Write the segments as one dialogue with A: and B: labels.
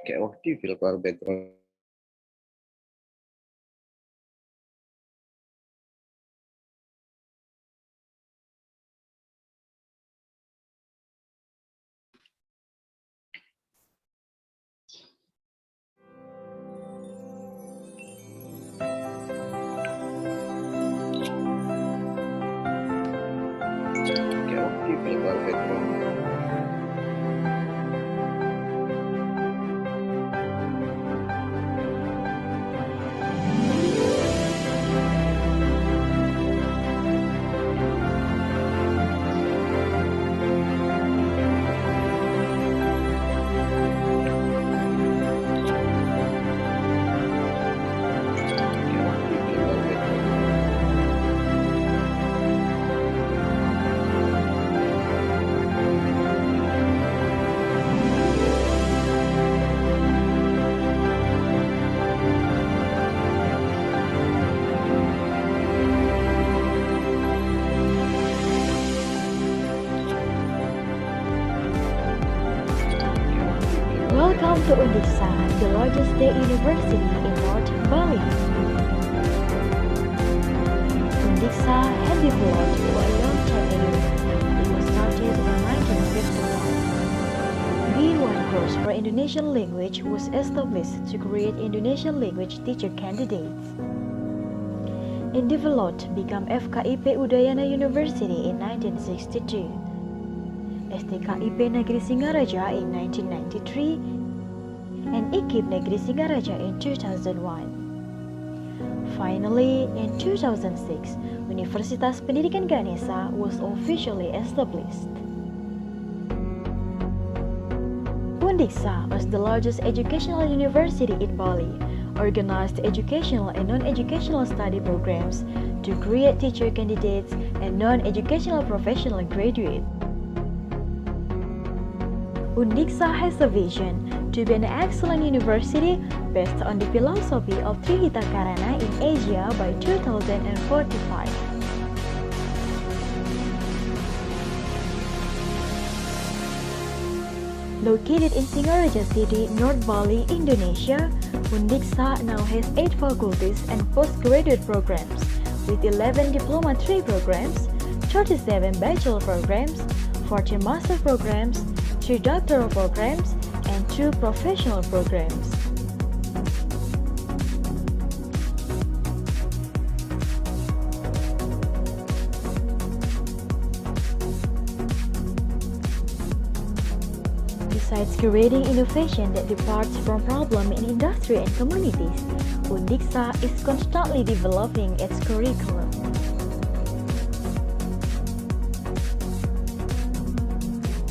A: Kayak waktu filter background. Kayak waktu filter background.
B: Welcome to Undiksa, the largest state university in North Bali. Undiksa has developed for a long time ago. It was started in 1951. B1 course for Indonesian language was established to create Indonesian language teacher candidates. It developed to become FKIP Udayana University in 1962. STKIP Negeri Singaraja in 1993, and IKIP Negeri Singaraja in 2001. Finally, in 2006, Universitas Pendidikan Ganesha was officially established. Undiksa was the largest educational university in Bali, organized educational and non-educational study programs to create teacher candidates and non-educational professional graduates. Undiksa has a vision to be an excellent university based on the philosophy of Trihita Karana in Asia by 2045. Located in Singaraja City, North Bali, Indonesia, Undiksa now has 8 faculties and postgraduate programs, with 11 Diploma 3 programs, 37 bachelor programs, 14 master programs, 3 doctoral programs, and 2 professional programs. Besides creating innovation that departs from problems in industry and communities, Undiksa is constantly developing its curriculum.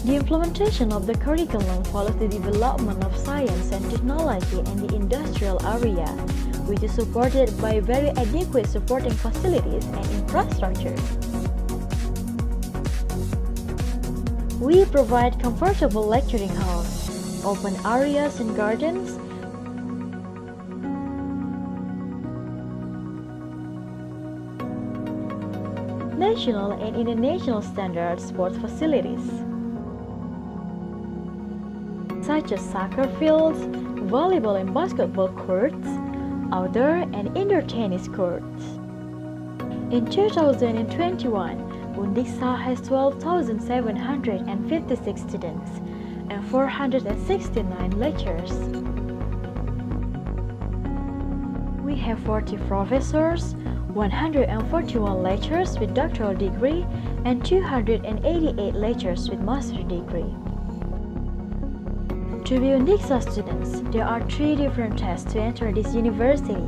B: The implementation of the curriculum follows the development of science and technology in the industrial area, which is supported by very adequate supporting facilities and infrastructure. We provide comfortable lecturing halls, open areas and gardens, national and international standard sports facilities, such as soccer fields, volleyball and basketball courts, outdoor and indoor tennis courts. In 2021, Undiksa has 12,756 students and 469 lecturers. We have 40 professors, 141 lecturers with doctoral degree, and 288 lecturers with master's degree. To be Undiksa students, there are 3 different tests to enter this university,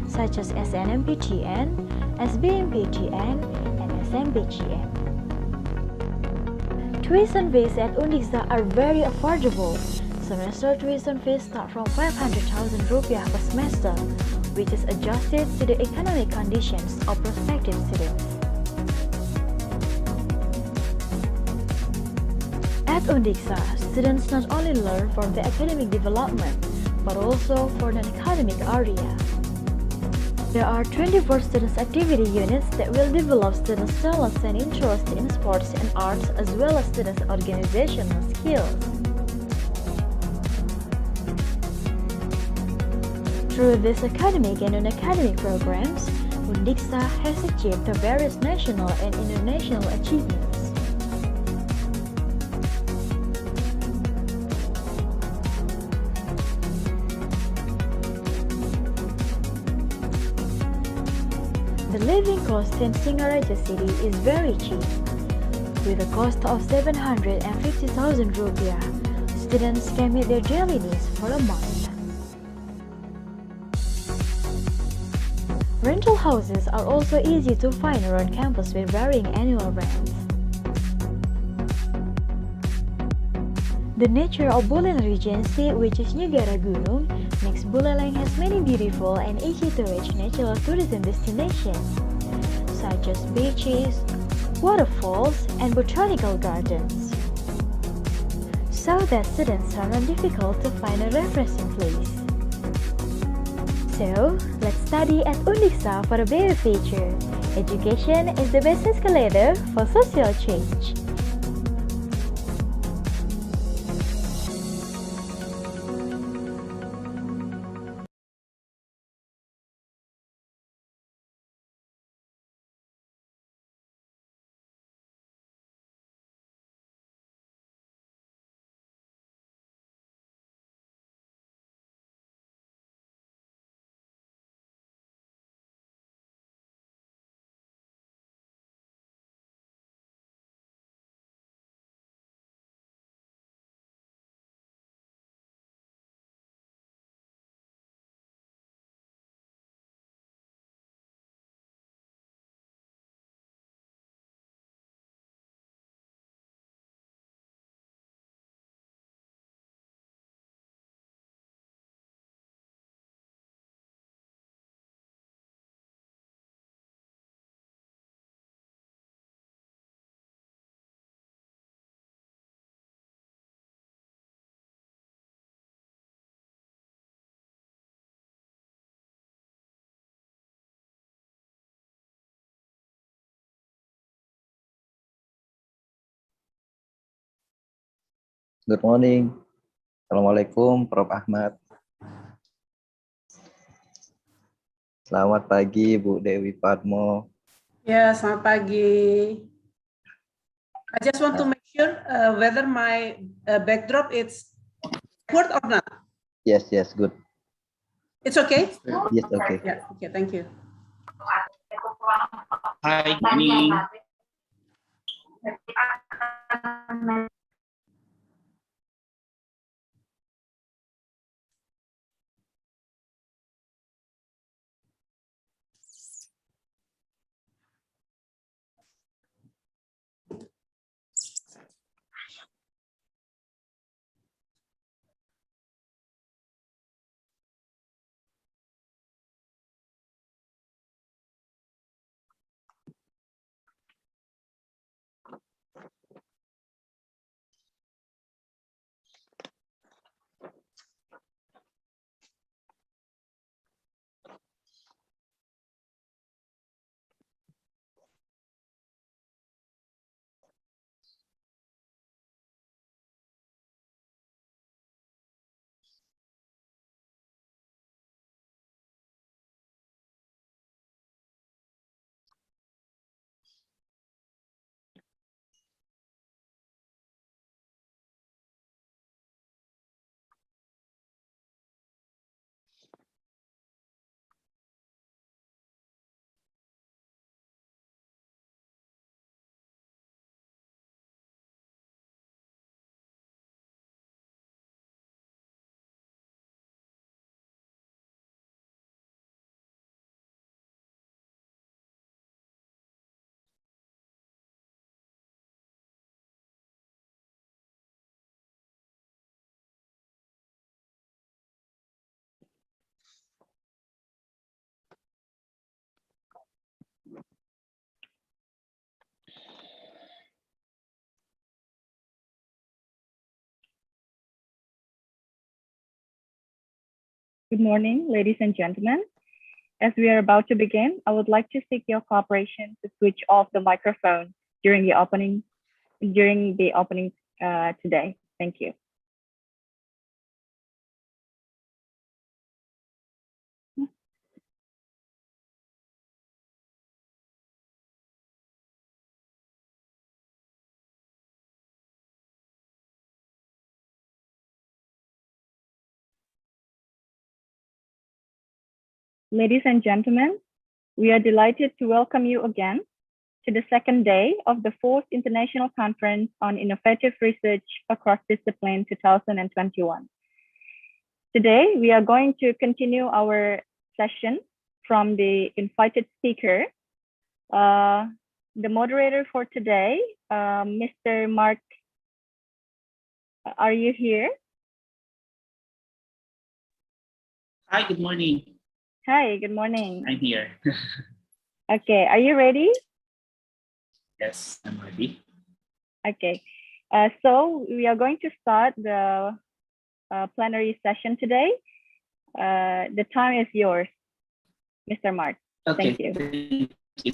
B: such as SNMPTN, SBMPTN, and SMPTN. Tuition fees at Undiksa are very affordable. Semester tuition fees start from 500,000 rupiah per semester, which is adjusted to the economic conditions of prospective students. At Undiksa, students not only learn for the academic development, but also for the academic area. There are 24 students activity units that will develop students' talents and interest in sports and arts, as well as students' organizational skills. Through these academic and non-academic programs, Undiksa has achieved the various national and international achievements. The living cost in Singaraja city is very cheap. With a cost of 750,000 rupiah, students can meet their daily needs for a month. Rental houses are also easy to find around campus with varying annual rents. The nature of Buleleng Regency, which is Negara Gunung, makes Buleleng has many beautiful and easy-to-reach natural tourism destinations, such as beaches, waterfalls, and botanical gardens, so that students are not difficult to find a refreshing place. So, let's study at Undiksa for a better future. Education is the best escalator for social change.
A: Good morning. Assalamualaikum, Prof. Ahmad. Selamat pagi, Bu Dewi Padmo.
C: Ya, selamat pagi. I just want to make sure whether my backdrop is good or not.
A: Yes, good.
C: It's okay?
A: Yes, okay.
C: Yeah, okay, thank you.
D: Hi, good morning.
E: Good morning, ladies and gentlemen. As we are about to begin, I would like to seek your cooperation to switch off the microphone during the opening today. Thank you. Ladies and gentlemen, we are delighted to welcome you again to the second day of the 4th International Conference on Innovative Research Across Discipline 2021. Today, we are going to continue our session from the invited speaker. The moderator for today, Mr. Mark, are you here?
D: Hi, good morning.
E: Hi, good morning.
D: I'm here.
E: Okay, are you ready?
D: Yes, I'm ready.
E: Okay, so we are going to start the plenary session today. The time is yours, Mr. Mark.
D: Okay.
E: Thank you.
D: Thank you.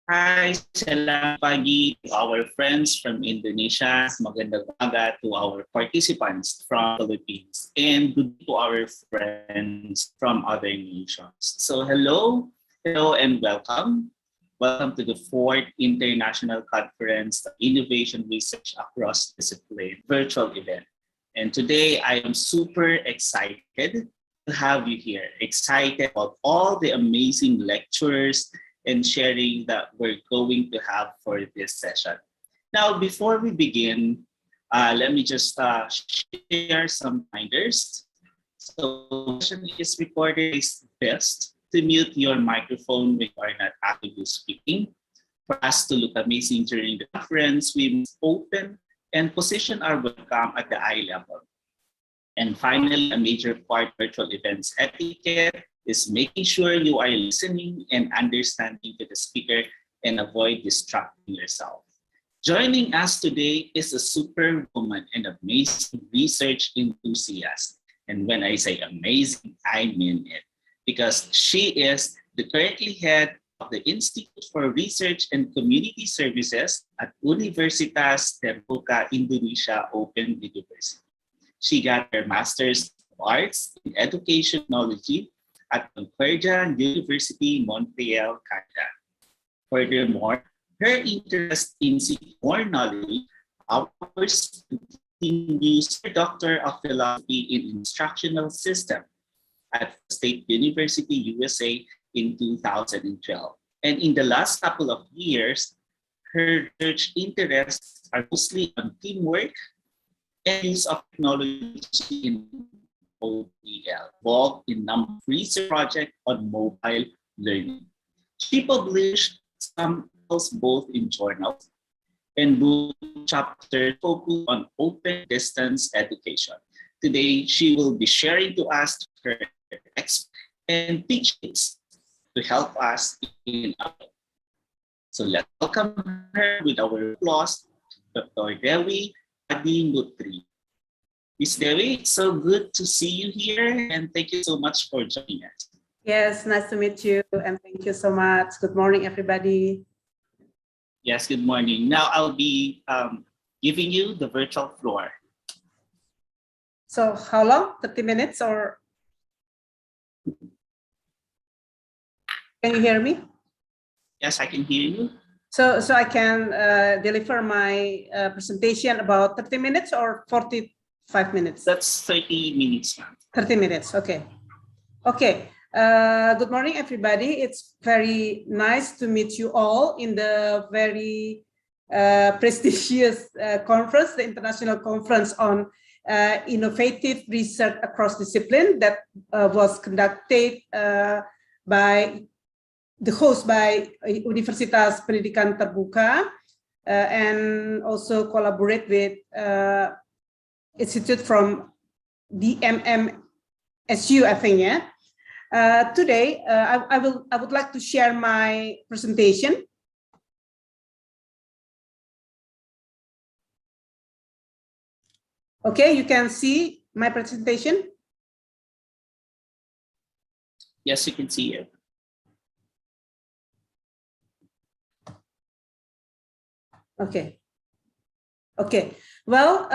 D: Hi, selamat pagi to our friends from Indonesia. Magandang umaga to our participants from Philippines, and good to our friends from other nations. So hello and welcome. Welcome to the 4th International Conference on Innovation Research Across Discipline virtual event. And today I am super excited to have you here. Excited about all the amazing lectures and sharing that we're going to have for this session. Now, before we begin, let me just share some reminders. So the session is recorded. It's best to mute your microphone when you are not actively speaking. For us to look amazing during the conference, we must open and position our webcam at the eye level. And finally, a major part of virtual events etiquette is making sure you are listening and understanding to the speaker and avoid distracting yourself. Joining us today is a superwoman and amazing research enthusiast. And when I say amazing, I mean it, because she is the currently head of the Institute for Research and Community Services at Universitas Pendidikan Indonesia Open University. She got her Master's of Arts in Education Technology at Concordia University, Montreal, Canada. Furthermore, her interest in seeking more knowledge hours continues her Doctor of Philosophy in Instructional System at State University, USA in 2012. And in the last couple of years, her research interests are mostly on teamwork and use of technology in OEL, involved in a number of research projects on mobile learning. She published some articles both in journals and book chapters focused on open distance education. Today, she will be sharing to us her expertise and teachings to help us in our. So let's welcome her with our applause, Dr. Dewi Adinutri. Miss Dewi, it's so good to see you here, and thank you so much for joining us.
C: Yes, nice to meet you, and thank you so much. Good morning, everybody.
D: Yes, good morning. Now I'll be giving you the virtual floor.
C: So how long? 30 minutes or? Can you hear me?
D: Yes, I can hear you.
C: So I can deliver my presentation about 30 minutes or 45 minutes?
D: That's 30 minutes.
C: 30 minutes, okay. Okay, good morning, everybody. It's very nice to meet you all in the very prestigious conference, the International Conference on Innovative Research Across Discipline that was conducted by the host by Universitas Pendidikan Terbuka and also collaborate with Institute from DMMSU, I think, yeah. Today, I would like to share my presentation. Okay, you can see my presentation.
D: Yes, you can see it.
C: Okay. Okay. Well,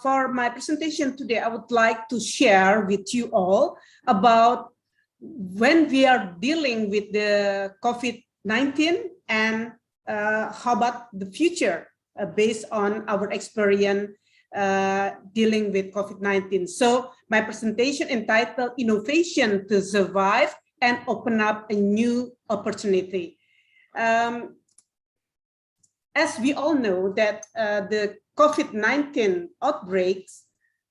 C: for my presentation today, I would like to share with you all about when we are dealing with the COVID-19 and how about the future based on our experience dealing with COVID-19. So my presentation entitled Innovation to Survive and Open Up a New Opportunity. As we all know that the COVID-19 outbreaks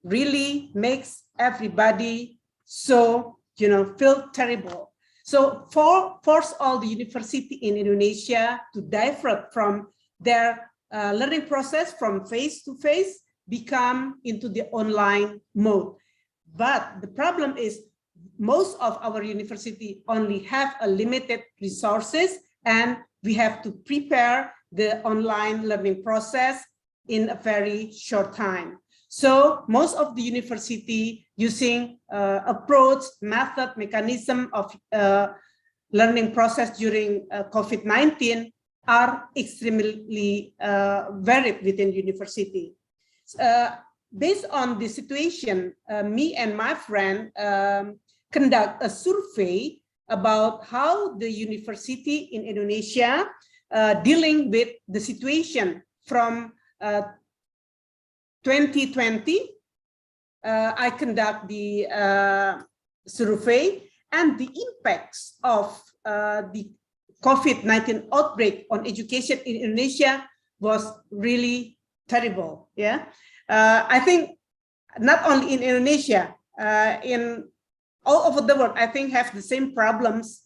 C: really makes everybody so, feel terrible. So force all the university in Indonesia to divert from their learning process from face-to-face, become into the online mode. But the problem is most of our university only have a limited resources, and we have to prepare the online learning process in a very short time. So most of the university using approach, method, mechanism of learning process during COVID-19 are extremely varied within university. Based on the situation, me and my friend conduct a survey about how the university in Indonesia dealing with the situation from 2020. I conduct the survey, and the impacts of the COVID-19 outbreak on education in Indonesia was really terrible. Yeah, I think not only in Indonesia, in all over the world, I think have the same problems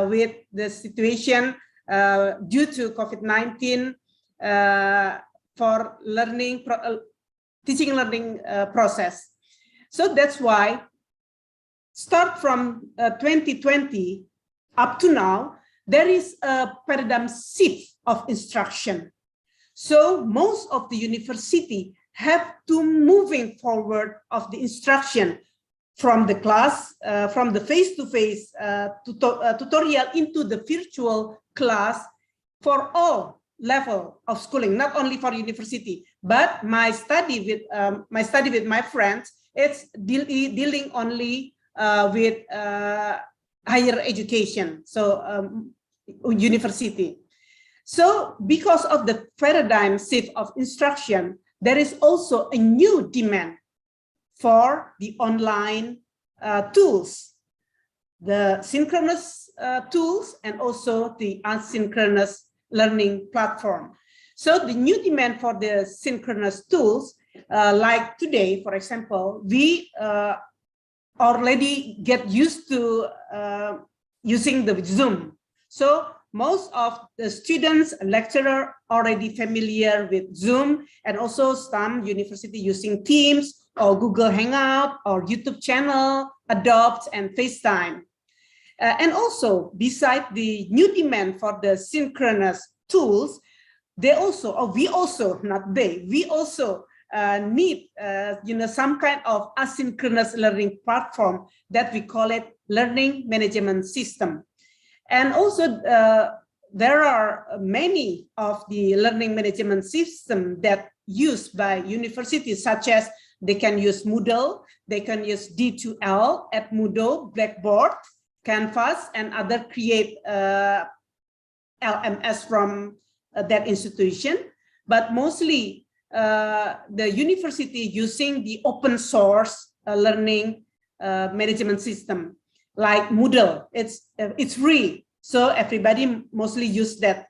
C: with the situation due to COVID-19 for learning, teaching learning process. So that's why start from 2020 up to now, there is a paradigm shift of instruction. So most of the university have to moving forward of the instruction from the class, from the face-to-face tutorial into the virtual class for all level of schooling, not only for university, but my study with my friends, it's dealing only with higher education, so university. So because of the paradigm shift of instruction, there is also a new demand for the online tools, the synchronous tools, and also the asynchronous learning platform. So the new demand for the synchronous tools, like today, for example, we already get used to using the Zoom. So most of the students, lecturer already familiar with Zoom, and also some university using Teams or Google Hangout or YouTube channel, Adopt, and FaceTime. And also, beside the new demand for the synchronous tools, they also, or we also, not they, we also need some kind of asynchronous learning platform that we call it learning management system. And also, there are many of the learning management system that used by universities, such as they can use Moodle, they can use D2L at Moodle, Blackboard, Canvas, and other create LMS from that institution. But mostly the university using the open source learning management system like Moodle. It's free, so everybody mostly use that.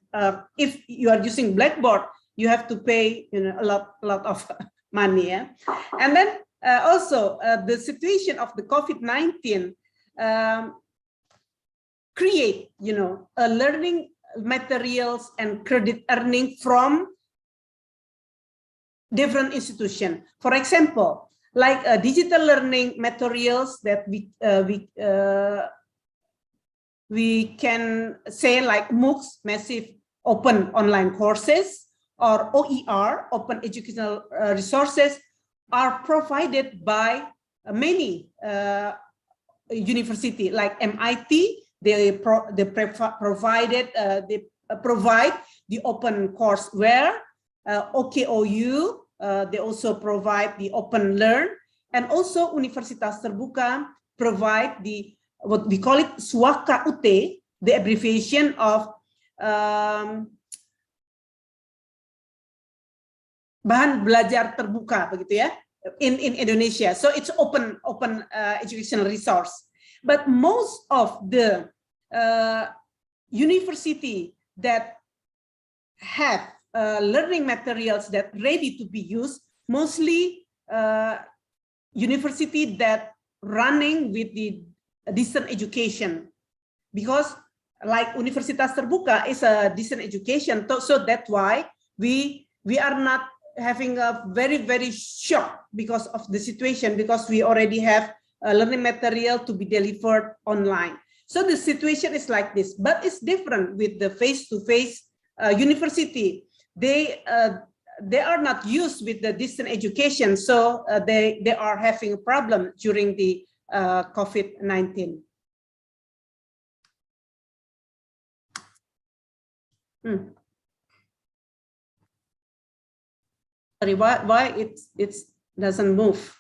C: If you are using Blackboard, you have to pay a lot of money. Yeah? And then also the situation of the COVID-19 create a learning materials and credit earning from different institutions. For example, like digital learning materials that we can say like MOOCs, massive open online courses, or OER, open educational resources, are provided by many university like MIT. They provide the open courseware. OKOU, they also provide the open learn, and also Universitas Terbuka provide the what we call it SWAKA UT, the abbreviation of bahan belajar terbuka begitu ya in Indonesia. So it's open educational resource. But most of the university that have learning materials that ready to be used, mostly university that running with the decent education, because like Universitas Terbuka is a decent education, so that's why we are not having a very shock because of the situation, because we already have learning material to be delivered online. So the situation is like this, but it's different with the face-to-face university. They are not used with the distant education, so they are having a problem during the COVID-19. Sorry, why it doesn't move?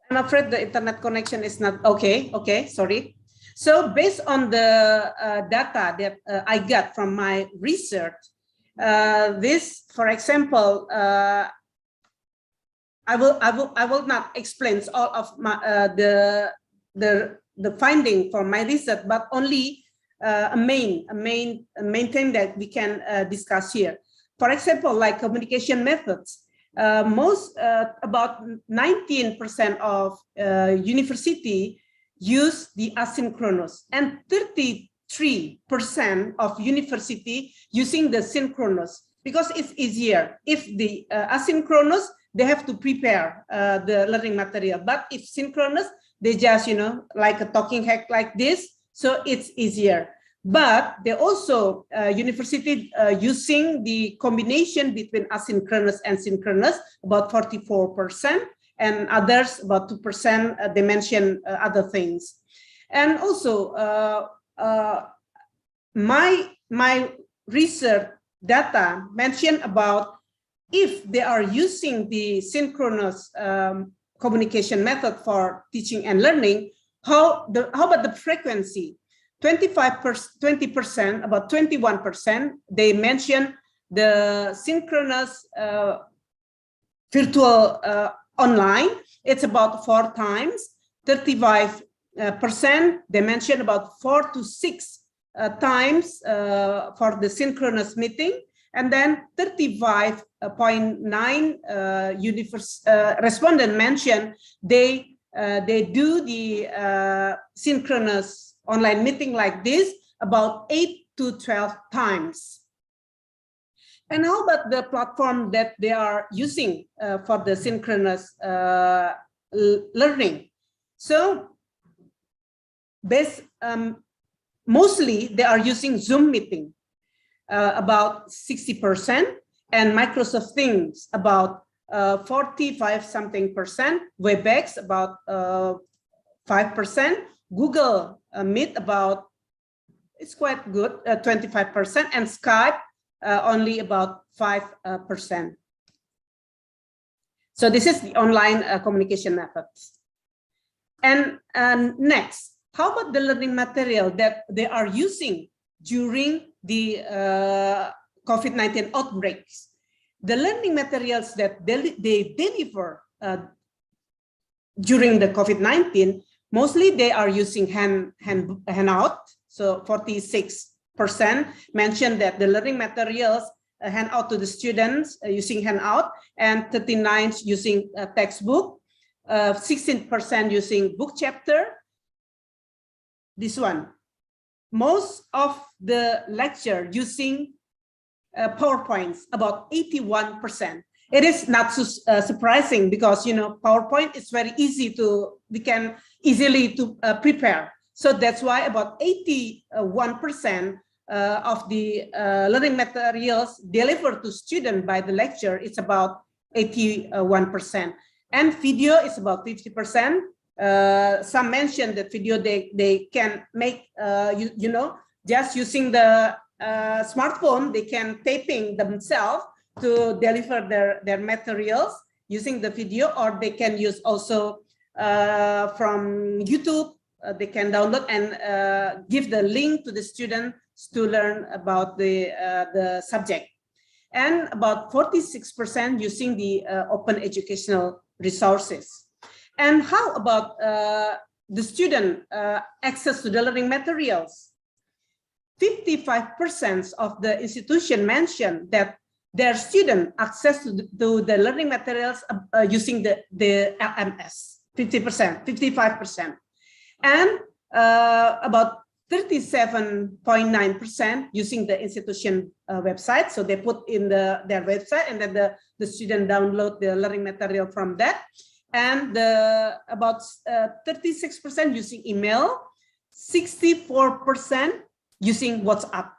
C: I'm afraid the internet connection is not okay. Okay, sorry. So based on the data that I got from my research, this, for example, I will not explain all of my the finding from my research, but only a main thing that we can discuss here. For example, like communication methods. About 19% of university use the asynchronous, and 33% of university using the synchronous, because it's easier. If the asynchronous, they have to prepare the learning material, but if synchronous, they just, like a talking head like this, so it's easier. But they also university using the combination between asynchronous and synchronous, about 44%, and others about 2%. They mention other things, and also my research data mentioned about if they are using the synchronous communication method for teaching and learning, how about the frequency? 20%, about 21%, they mention the synchronous virtual online. It's about 4 times. 35%, they mention about 4 to 6 times for the synchronous meeting. And then 35.9 respondent mentioned they do the synchronous online meeting like this about 8 to 12 times. And how about the platform that they are using for the synchronous learning? So mostly they are using Zoom meeting, about 60%, and Microsoft Teams about 45-something%, WebEx about 5%, Google Meet about, it's quite good, 25%, and Skype only about 5%. So this is the online communication methods. And next, how about the learning material that they are using during the COVID-19 outbreaks? The learning materials that they deliver during the COVID-19, mostly they are using handout. So 46% mentioned that the learning materials hand out to the students using handout, and 39% using textbook, 16% using book chapter. This one, most of the lecture using PowerPoints, about 81%. It is not so surprising because PowerPoint is very easy we can easily prepare. So that's why about 81% of the learning materials delivered to students by the lecture, it's about 81%. And video is about 50%. Some mentioned that video they can make, just using the smartphone, they can taping themselves to deliver their materials. using the video, or they can use also from YouTube. They can download and give the link to the students to learn about the subject. And about 46% using the open educational resources. And how about the student access to the learning materials? 55% of the institution mentioned that their student access to the learning materials using the LMS, 50%, 55%. And about 37.9% using the institution website. So they put in their website, and then the student download the learning material from that. And about 36% using email, 64% using WhatsApp.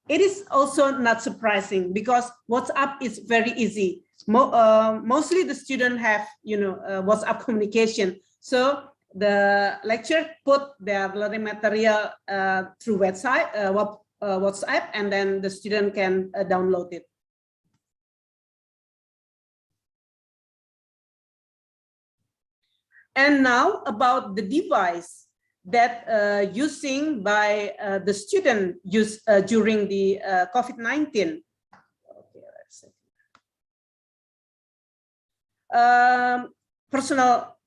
C: It is also not surprising because WhatsApp is very easy. Mostly the students have, WhatsApp communication. So the lecturer put their learning material through WhatsApp, and then the student can download it. And now about the device that using by the student use during the COVID-19.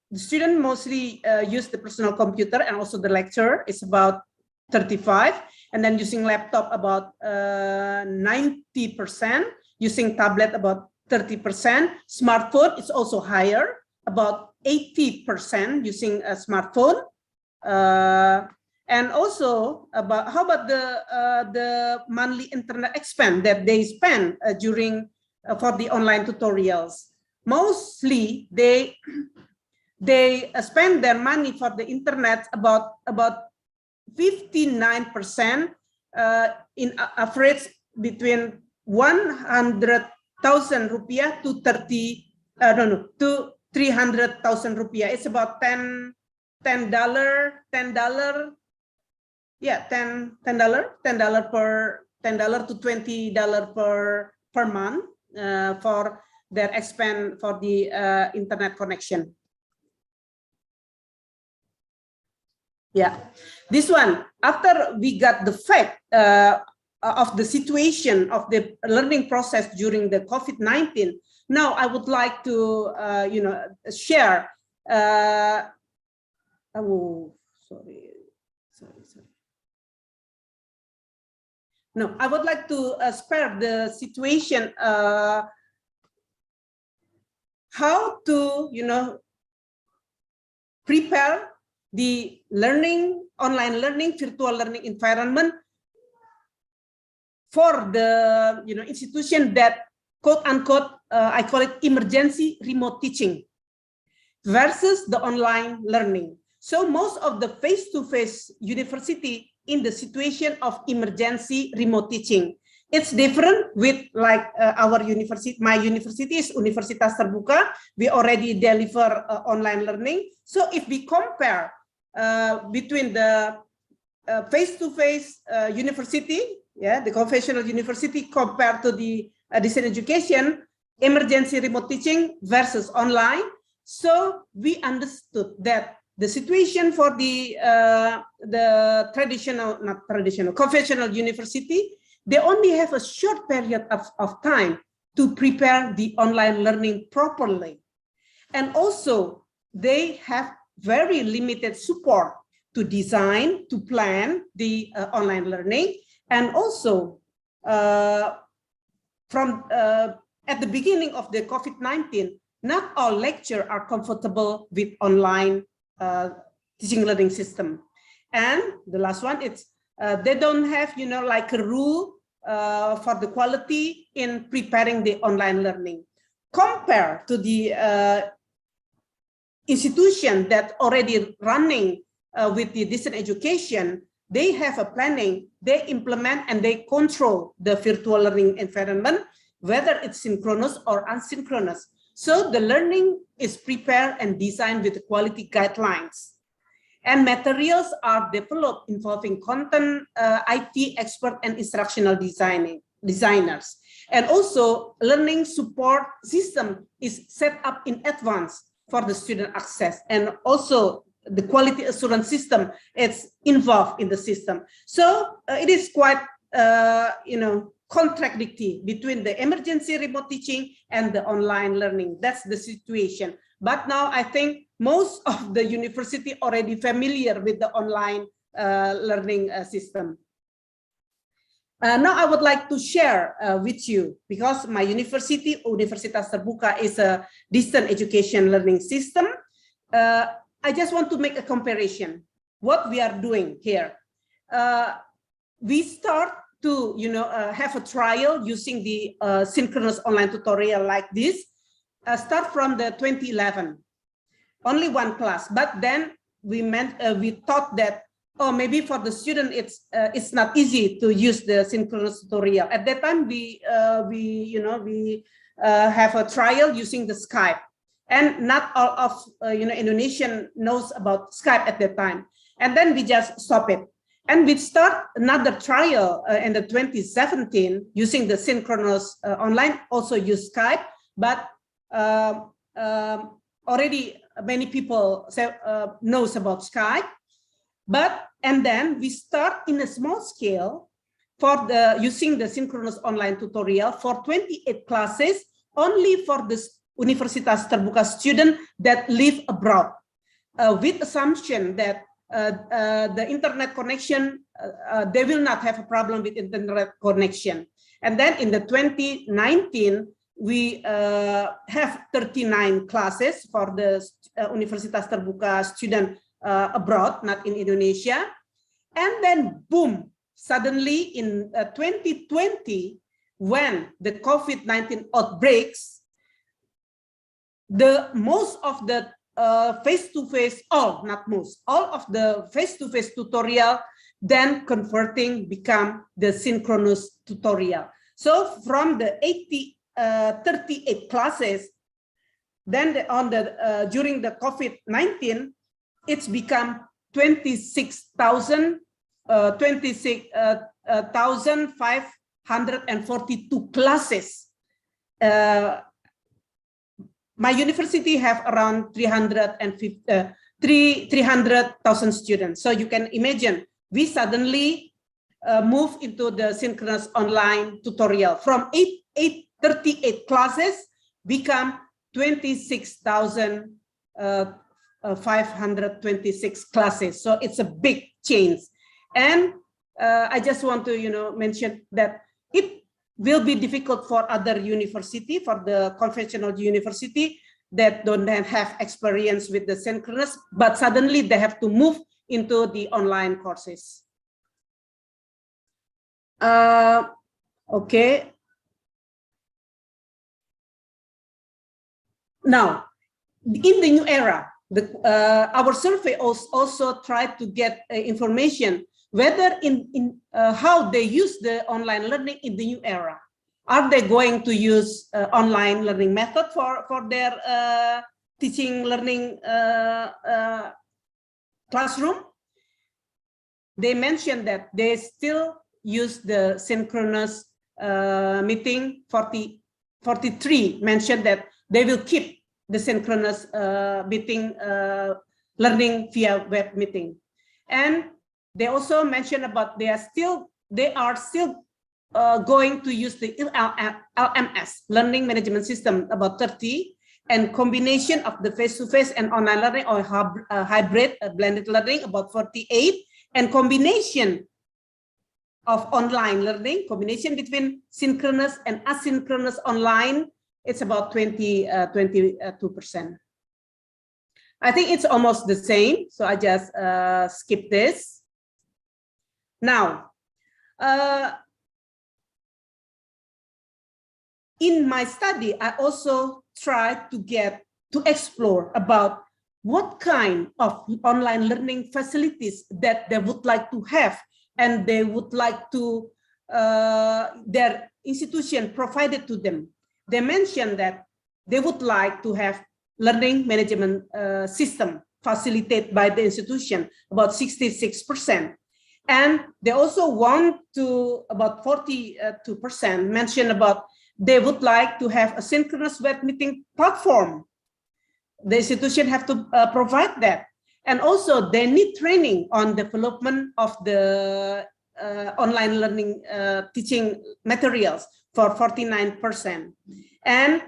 C: The student mostly use the personal computer, and also the lecturer is about 35, and then using laptop about 90%, using tablet about 30%, smartphone is also higher, about 80% using a smartphone. And also about how about the monthly internet expense that they spend during for the online tutorials. Mostly they spend their money for the internet about 59%, in average between 100,000 rupiah to 300,000 rupiah. It's about $10 to $20 per month for their expense for the internet connection. Yeah, this one, after we got the fact of the situation of the learning process during the COVID-19, now I would like to, share. No, I would like to spare the situation, how to, prepare the online learning, virtual learning environment for the institution that quote unquote, I call it emergency remote teaching versus the online learning. So most of the face-to-face university in the situation of emergency remote teaching. It's different with like our university, my university is Universitas Terbuka. We already deliver online learning. So if we compare between the face-to-face university, the conventional university compared to the distance education, emergency remote teaching versus online. So we understood that the situation for the conventional university, they only have a short period of time to prepare the online learning properly. And also they have very limited support to design, to plan the online learning. And also from at the beginning of the COVID-19, not all lecturers are comfortable with online teaching learning system. And the last one, it's they don't have, like a rule for the quality in preparing the online learning. Compared to the institution that already running with the distance education, they have a planning, they implement and they control the virtual learning environment, whether it's synchronous or asynchronous. So the learning is prepared and designed with quality guidelines. And materials are developed involving content, IT expert and instructional designers. And also learning support system is set up in advance for the student access, and also the quality assurance system is involved in the system. So it is quite, contradictory between the emergency remote teaching and the online learning. That's the situation. But now I think most of the university already familiar with the online learning system. Now I would like to share with you, because my university, Universitas Terbuka, is a distance education learning system. I just want to make a comparison. What we are doing here. We start to have a trial using the synchronous online tutorial like this. Start from the 2011. Only one class, but then we thought that, oh, maybe for the student it's not easy to use the synchronous tutorial. At that time, we have a trial using the Skype, and not all of Indonesian knows about Skype at that time. And then we just stop it, and we start another trial in the 2017 using the synchronous online, also use Skype, but already many people knows about Skype. And then we start in a small scale for using the synchronous online tutorial for 28 classes, only for the Universitas Terbuka student that live abroad, with assumption that the internet connection, they will not have a problem with internet connection. And then in the 2019, we have 39 classes for the Universitas Terbuka student abroad, not in Indonesia. And then boom, suddenly in 2020, when the COVID-19 outbreaks, most of the face-to-face, all of the face-to-face tutorial then converting become the synchronous tutorial. So from the 38 classes, then during the COVID-19, it's become 26,542 classes. My university have around 300,000 students. So you can imagine, we suddenly move into the synchronous online tutorial. From 38 classes become 26,526 classes. So it's a big change. And I just want to mention that it will be difficult for other university, for the conventional university that don't have experience with the synchronous, but suddenly they have to move into the online courses. Okay. Now, in the new era, our survey also tried to get information whether how they use the online learning in the new era. Are they going to use online learning method for their teaching learning classroom? They mentioned that they still use the synchronous meeting. 43 mentioned that they will keep the synchronous meeting learning via web meeting. And they also mentioned about they are still going to use the LMS, learning management system, about 30, and combination of the face-to-face and online learning, or hybrid blended learning, about 48, and combination of online learning, combination between synchronous and asynchronous online, it's about 22%. I think it's almost the same, so I just skip this. Now, in my study, I also tried to explore about what kind of online learning facilities that they would like to have, and they would like to their institution provided to them. They mentioned that they would like to have learning management system facilitated by the institution, about 66%. And they also want to, about 42%, mention about they would like to have a synchronous web meeting platform. The institution have to provide that. And also they need training on development of the online learning teaching materials for 49%. And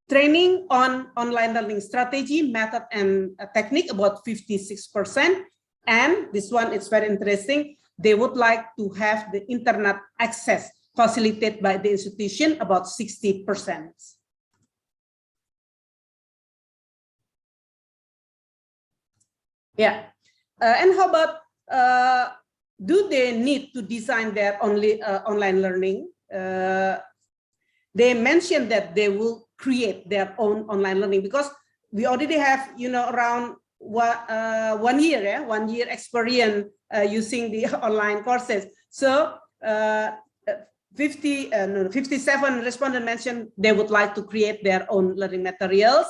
C: training on online learning strategy, method, and technique about 56%. And this one is very interesting. They would like to have the internet access facilitated by the institution about 60%. Yeah, and how about, do they need to design their online learning? They mentioned that they will create their own online learning, because we already have, around 1 year, 1 year experience using the online courses. So 57 respondents mentioned they would like to create their own learning materials.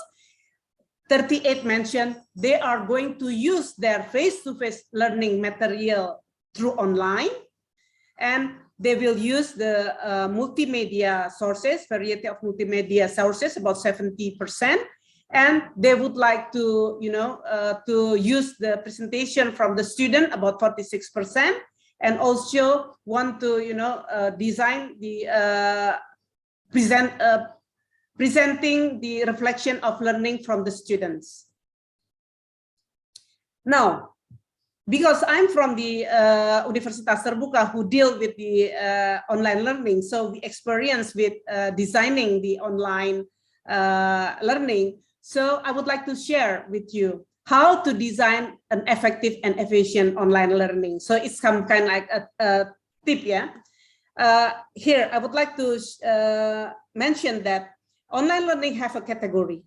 C: 38 mentioned they are going to use their face-to-face learning material through online, and they will use the multimedia sources, variety of multimedia sources, about 70%, and they would like to, to use the presentation from the student, about 46%, and also want to, design the presenting the reflection of learning from the students. Now, because I'm from the Universitas Terbuka, who deal with the online learning, so we experience with designing the online learning. So I would like to share with you how to design an effective and efficient online learning. So it's some kind of like a tip, yeah. Here, I would like to mention that online learning have a category.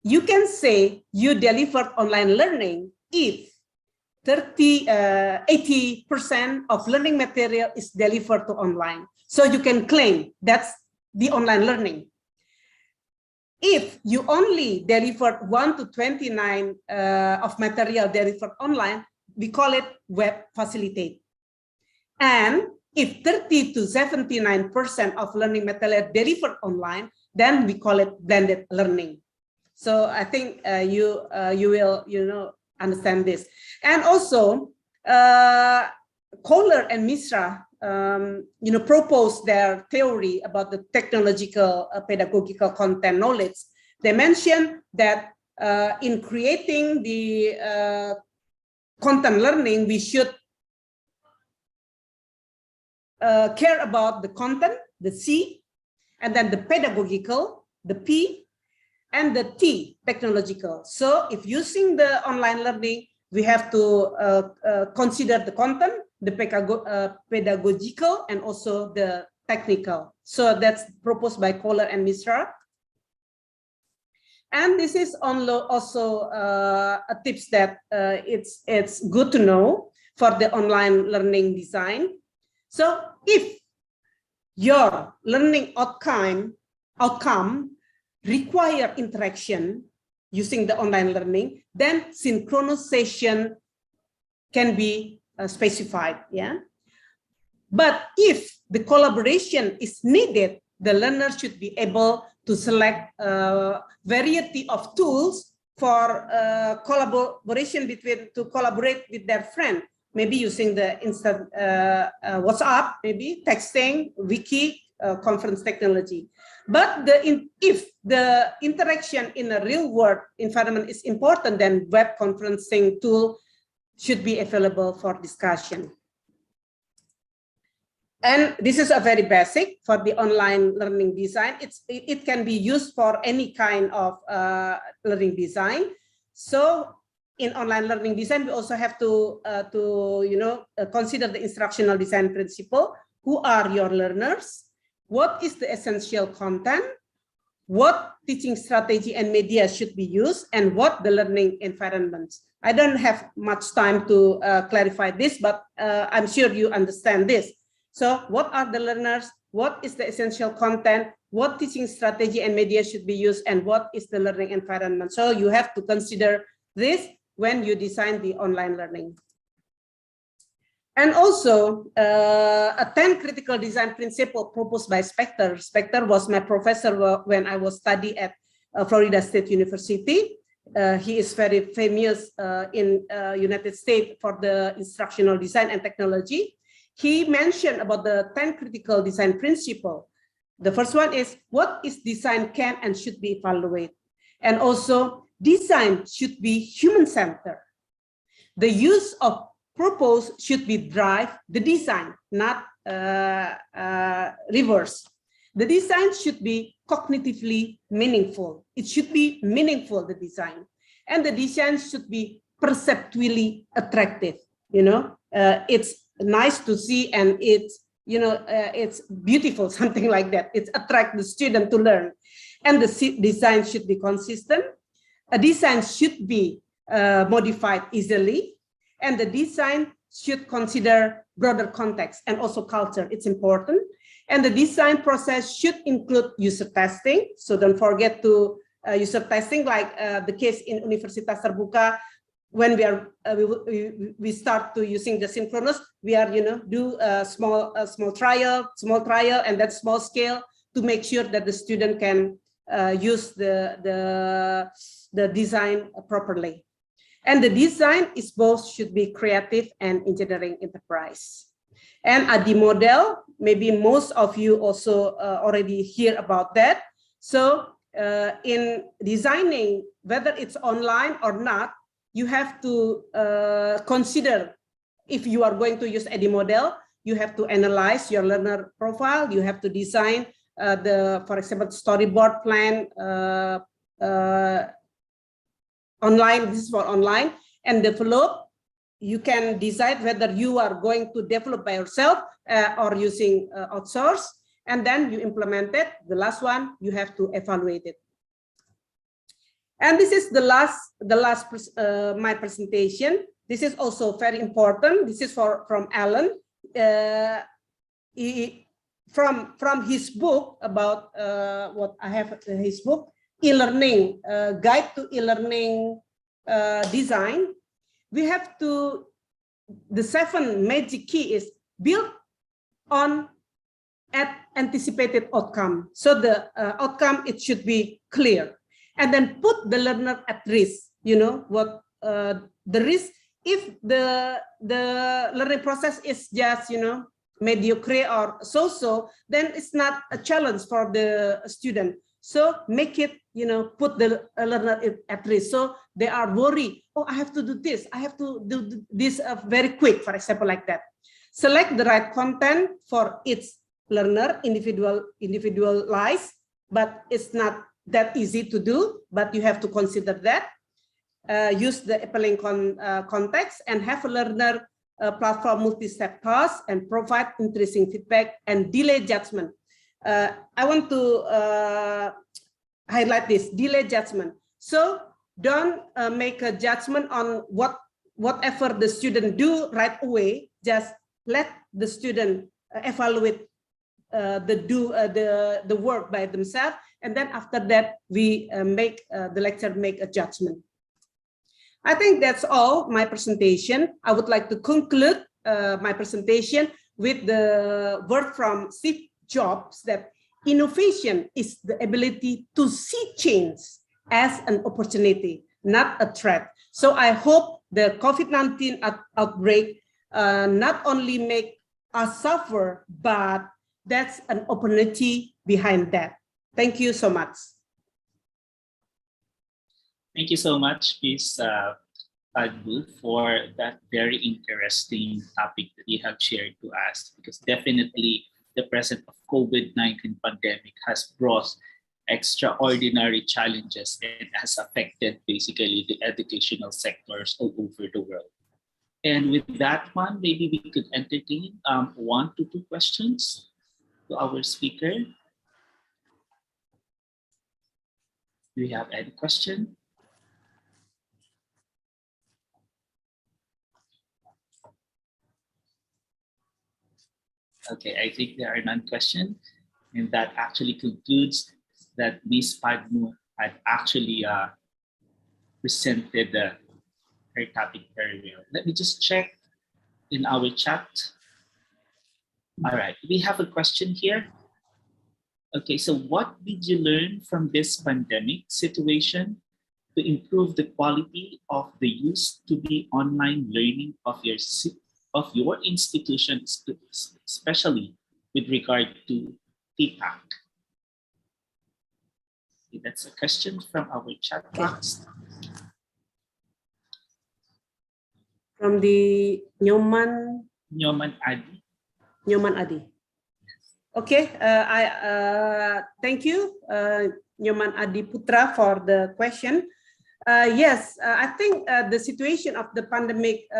C: You can say you delivered online learning if 80% of learning material is delivered to online. So you can claim that's the online learning. If you only delivered 1 to 29 of material delivered online, we call it web facilitate. And if 30 to 79% of learning material delivered online, then we call it blended learning. So I think you will understand this. And also, Kohler and Mishra propose their theory about the technological pedagogical content knowledge. They mention that in creating the content learning, we should care about the content, the C, and then the pedagogical, the P, and the T, technological. So if using the online learning, we have to consider the content, the pedagogical, and also the technical. So that's proposed by Kohler and Mishra. And this is also a tips that it's good to know for the online learning design. So if your learning outcome require interaction using the online learning, then synchronization can be specified, yeah. But if the collaboration is needed, the learner should be able to select a variety of tools for collaboration to collaborate with their friend. Maybe using the instant WhatsApp, maybe texting, wiki, conference technology. But if the interaction in a real world environment is important, then web conferencing tool should be available for discussion. And this is a very basic for the online learning design. It can be used for any kind of learning design. So in online learning design, we also have to consider the instructional design principle. Who are your learners? What is the essential content? What teaching strategy and media should be used, and what the learning environments? I don't have much time to clarify this, but I'm sure you understand this. So what are the learners? What is the essential content? What teaching strategy and media should be used, and what is the learning environment? So you have to consider this when you design the online learning. And also a 10 critical design principle proposed by Spector. Spector was my professor when I was studying at Florida State University. He is very famous in United States for the instructional design and technology. He mentioned about the 10 critical design principle. The first one is what is design can and should be evaluated. And also design should be human-centered. The use of purpose should be drive the design, not reverse. The design should be cognitively meaningful. It should be meaningful, the design. And the design should be perceptually attractive. You know, it's nice to see and it's, you know, it's beautiful, something like that. It attracts the student to learn. And the design should be consistent. A design should be modified easily. And the design should consider broader context and also culture. It's important. And the design process should include user testing. So don't forget to user testing, like the case in Universitas Terbuka. When we start to using the synchronous, we are, you know, do a small trial, and that small scale to make sure that the student can use the design properly. And the design is both should be creative and engineering enterprise. And at the model, maybe most of you also already hear about that. So in designing, whether it's online or not, you have to consider if you are going to use any model, you have to analyze your learner profile, you have to design for example, storyboard plan, online, this is for online, and develop. You can decide whether you are going to develop by yourself or using outsource, and then you implement it. The last one, you have to evaluate it. And this is the last my presentation. This is also very important. This is from Alan. From his book about what I have his book, e-learning, guide to e-learning design. We have to, the 7 magic key is build on at anticipated outcome. So the outcome, it should be clear. And then put the learner at risk. You know what the risk, if the learning process is just, you know, mediocre or so-so, then it's not a challenge for the student. So make it, you know, put the learner at risk. So they are worried, oh, I have to do this. I have to do this very quick, for example, like that. Select the right content for each learner, individualized, but it's not that easy to do, but you have to consider that. Use the appealing context and have a learner platform multi-step task and provide interesting feedback and delay judgment. I want to highlight this, delay judgment. So don't make a judgment on whatever the student do right away. Just let the student evaluate the work by themselves, and then after that we make the lecturer make a judgment. I think that's all my presentation. I would like to conclude my presentation with the word from Steve Jobs that innovation is the ability to see change as an opportunity, not a threat. So I hope the COVID-19 outbreak not only make us suffer, but that's an opportunity behind that. Thank you so much.
D: Thank you so much, Ms. Adbu, for that very interesting topic that you have shared to us, because definitely the present of COVID-19 pandemic has brought extraordinary challenges and has affected basically the educational sectors all over the world. And with that one, maybe we could entertain 1 to 2 questions to our speaker. Do you have any question? Okay, I think there are none questions, and that actually concludes that Ms. Padmo had actually presented her topic very well. Let me just check in our chat? All right, we have a question here. Okay, so what did you learn from this pandemic situation to improve the quality of the used to be online learning of your institution, especially with regard to TPAC? Okay, that's a question from our chat box.
C: From the Nyoman
D: Adi.
C: Nyoman Adi. Okay, thank you, Nyoman Adi Putra, for the question. Yes, I think the situation of the pandemic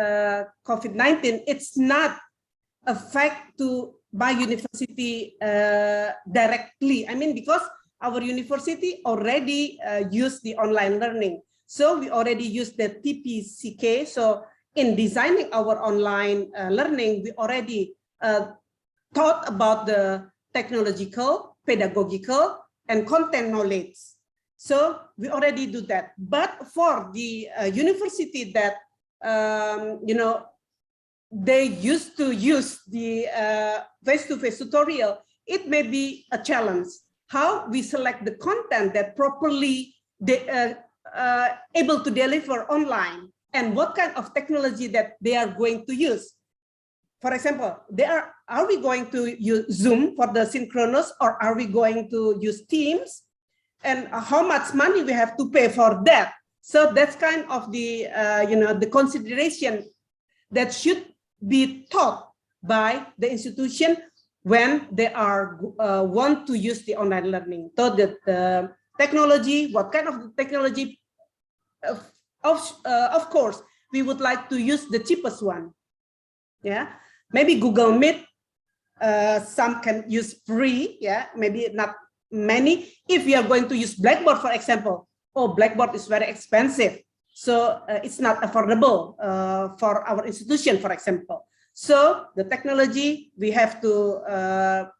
C: COVID-19, it's not affect to my university directly. I mean, because our university already use the online learning. So we already use the TPCK. So in designing our online learning, we already thought about the technological, pedagogical, and content knowledge. So we already do that. But for the university that, they used to use the face-to-face tutorial, it may be a challenge. How we select the content that properly able to deliver online, and what kind of technology that they are going to use. For example, are we going to use Zoom for the synchronous, or are we going to use Teams? And how much money we have to pay for that? So that's kind of the the consideration that should be taught by the institution when they are want to use the online learning. So that the technology, what kind of technology? Of course, we would like to use the cheapest one. Yeah. Maybe Google Meet, some can use free, yeah, maybe not many. If we are going to use Blackboard, for example, Blackboard is very expensive. So it's not affordable for our institution, for example. So the technology, we have to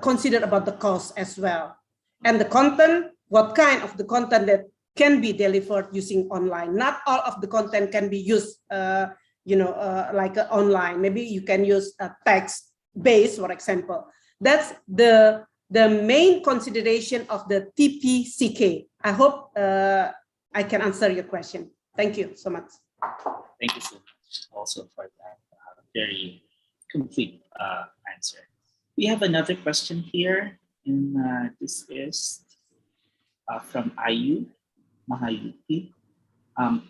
C: consider about the cost as well. And the content, what kind of the content that can be delivered using online. Not all of the content can be used like online. Maybe you can use a text-based, for example. That's the main consideration of the TPCK. I hope I can answer your question. Thank you so much.
D: Thank you so much also for that very complete answer. We have another question here, and this is from Ayu Mahayuti. I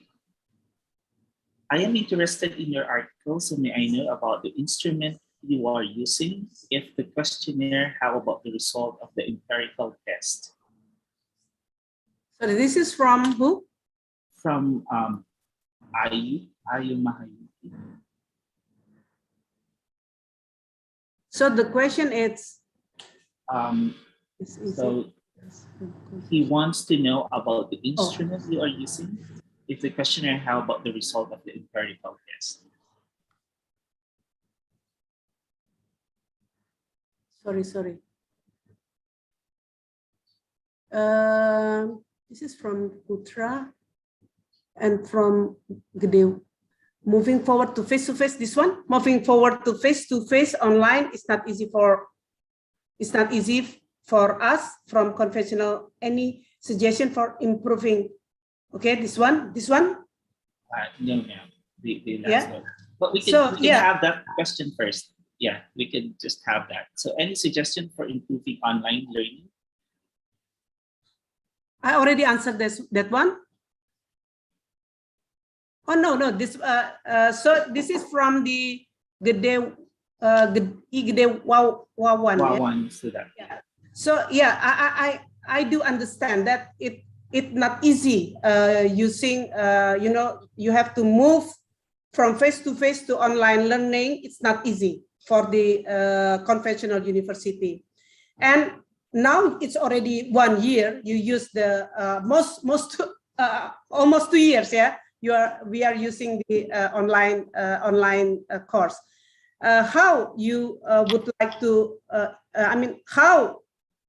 D: am interested in your article, so may I know about the instrument you are using? If the questionnaire, how about the result of the empirical test?
C: So this is from who?
D: From Ayu Mahayuti.
C: So the question is,
D: so he wants to know about the instrument you are using. If the questionnaire, how about the result of the empirical test?
C: Sorry. This is from Putra and from Gede. Moving forward to face-to-face, this one, moving forward to face-to-face online is not easy for us from conventional. Any suggestion for improving? Okay, this one.
D: No, the last one. But we can have that question first. Yeah, we can just have that. So any suggestion for improving online learning?
C: I already answered that one. Oh no, this so this is from the Gede Wawan. Yeah. So yeah, I do understand that it's not easy using you have to move from face-to-face to online learning. It's not easy for the conventional university, and now it's already 1 year. You use the almost 2 years. Yeah, we are using the online course. How you would like to? How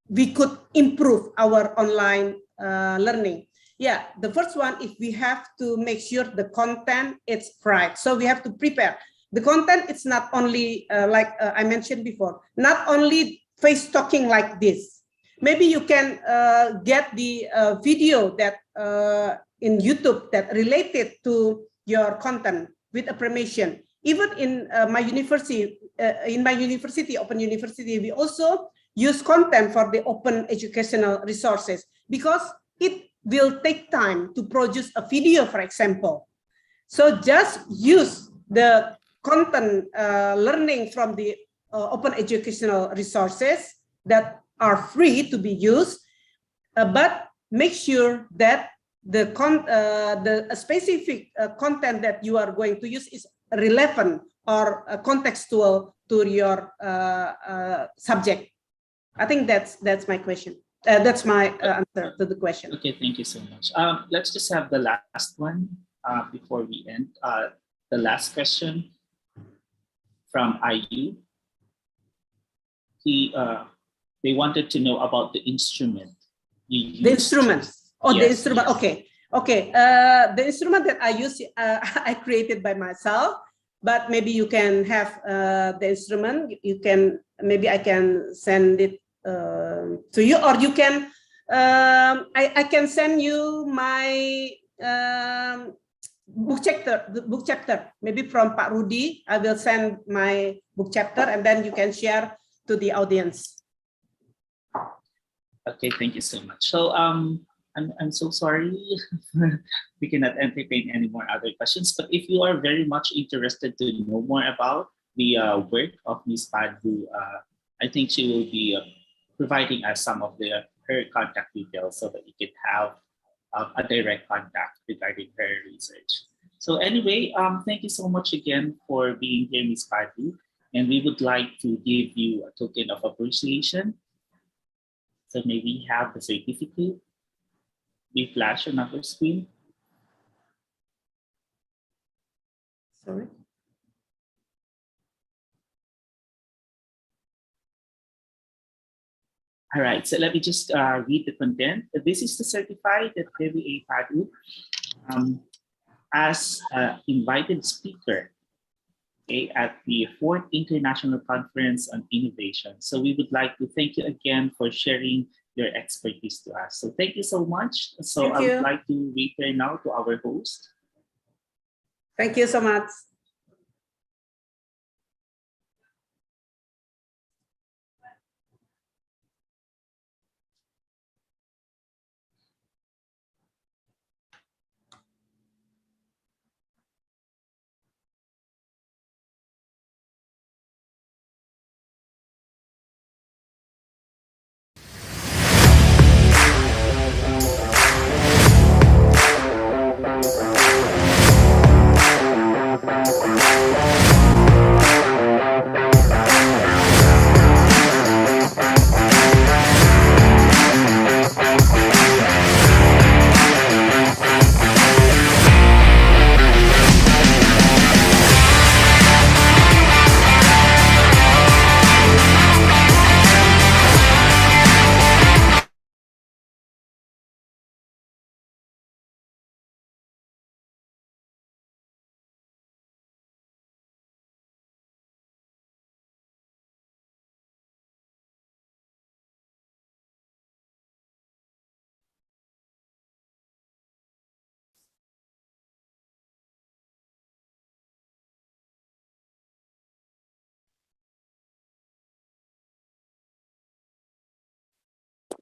C: we could improve our online learning? Yeah, the first one, if we have to make sure the content is right, so we have to prepare. the content, it's not only like I mentioned before, not only face talking like this. Maybe you can get the video that in YouTube that related to your content with a permission. Even in my university, Open University, we also use content for the open educational resources because it will take time to produce a video, for example. So just use the content learning from the open educational resources that are free to be used, but make sure that the specific content that you are going to use is relevant or contextual to your subject. I think that's my question. That's my answer to the question.
D: Okay, thank you so much. Let's just have the last one before we end. The last question from IU. They wanted to know about the instrument you used.
C: The instrument. Oh,
D: yes,
C: the instrument.
D: yes.
C: Okay. Okay. The instrument that I use, I created by myself. But maybe you can have the instrument. You can, maybe I can send it to you, or you can. I can send you my book chapter. Maybe from Pak Rudi, I will send my book chapter, and then you can share to the audience.
D: Okay, thank you so much. So I'm so sorry we cannot entertain any more other questions. But if you are very much interested to know more about the work of Ms. Padu, I think she will be providing us some of her contact details so that you can have a direct contact regarding her research. So anyway, thank you so much again for being here, Ms. Padu. And we would like to give you a token of appreciation. So may we have the certificate be flashed on our screen?
C: Sorry.
D: All right, so let me just read the content. This is to certify that Dewi A. Padu as invited speaker, okay, at the 4th International Conference on Innovation. So we would like to thank you again for sharing your expertise to us. So thank you so much. So I would like to return now to our host.
C: Thank you so much.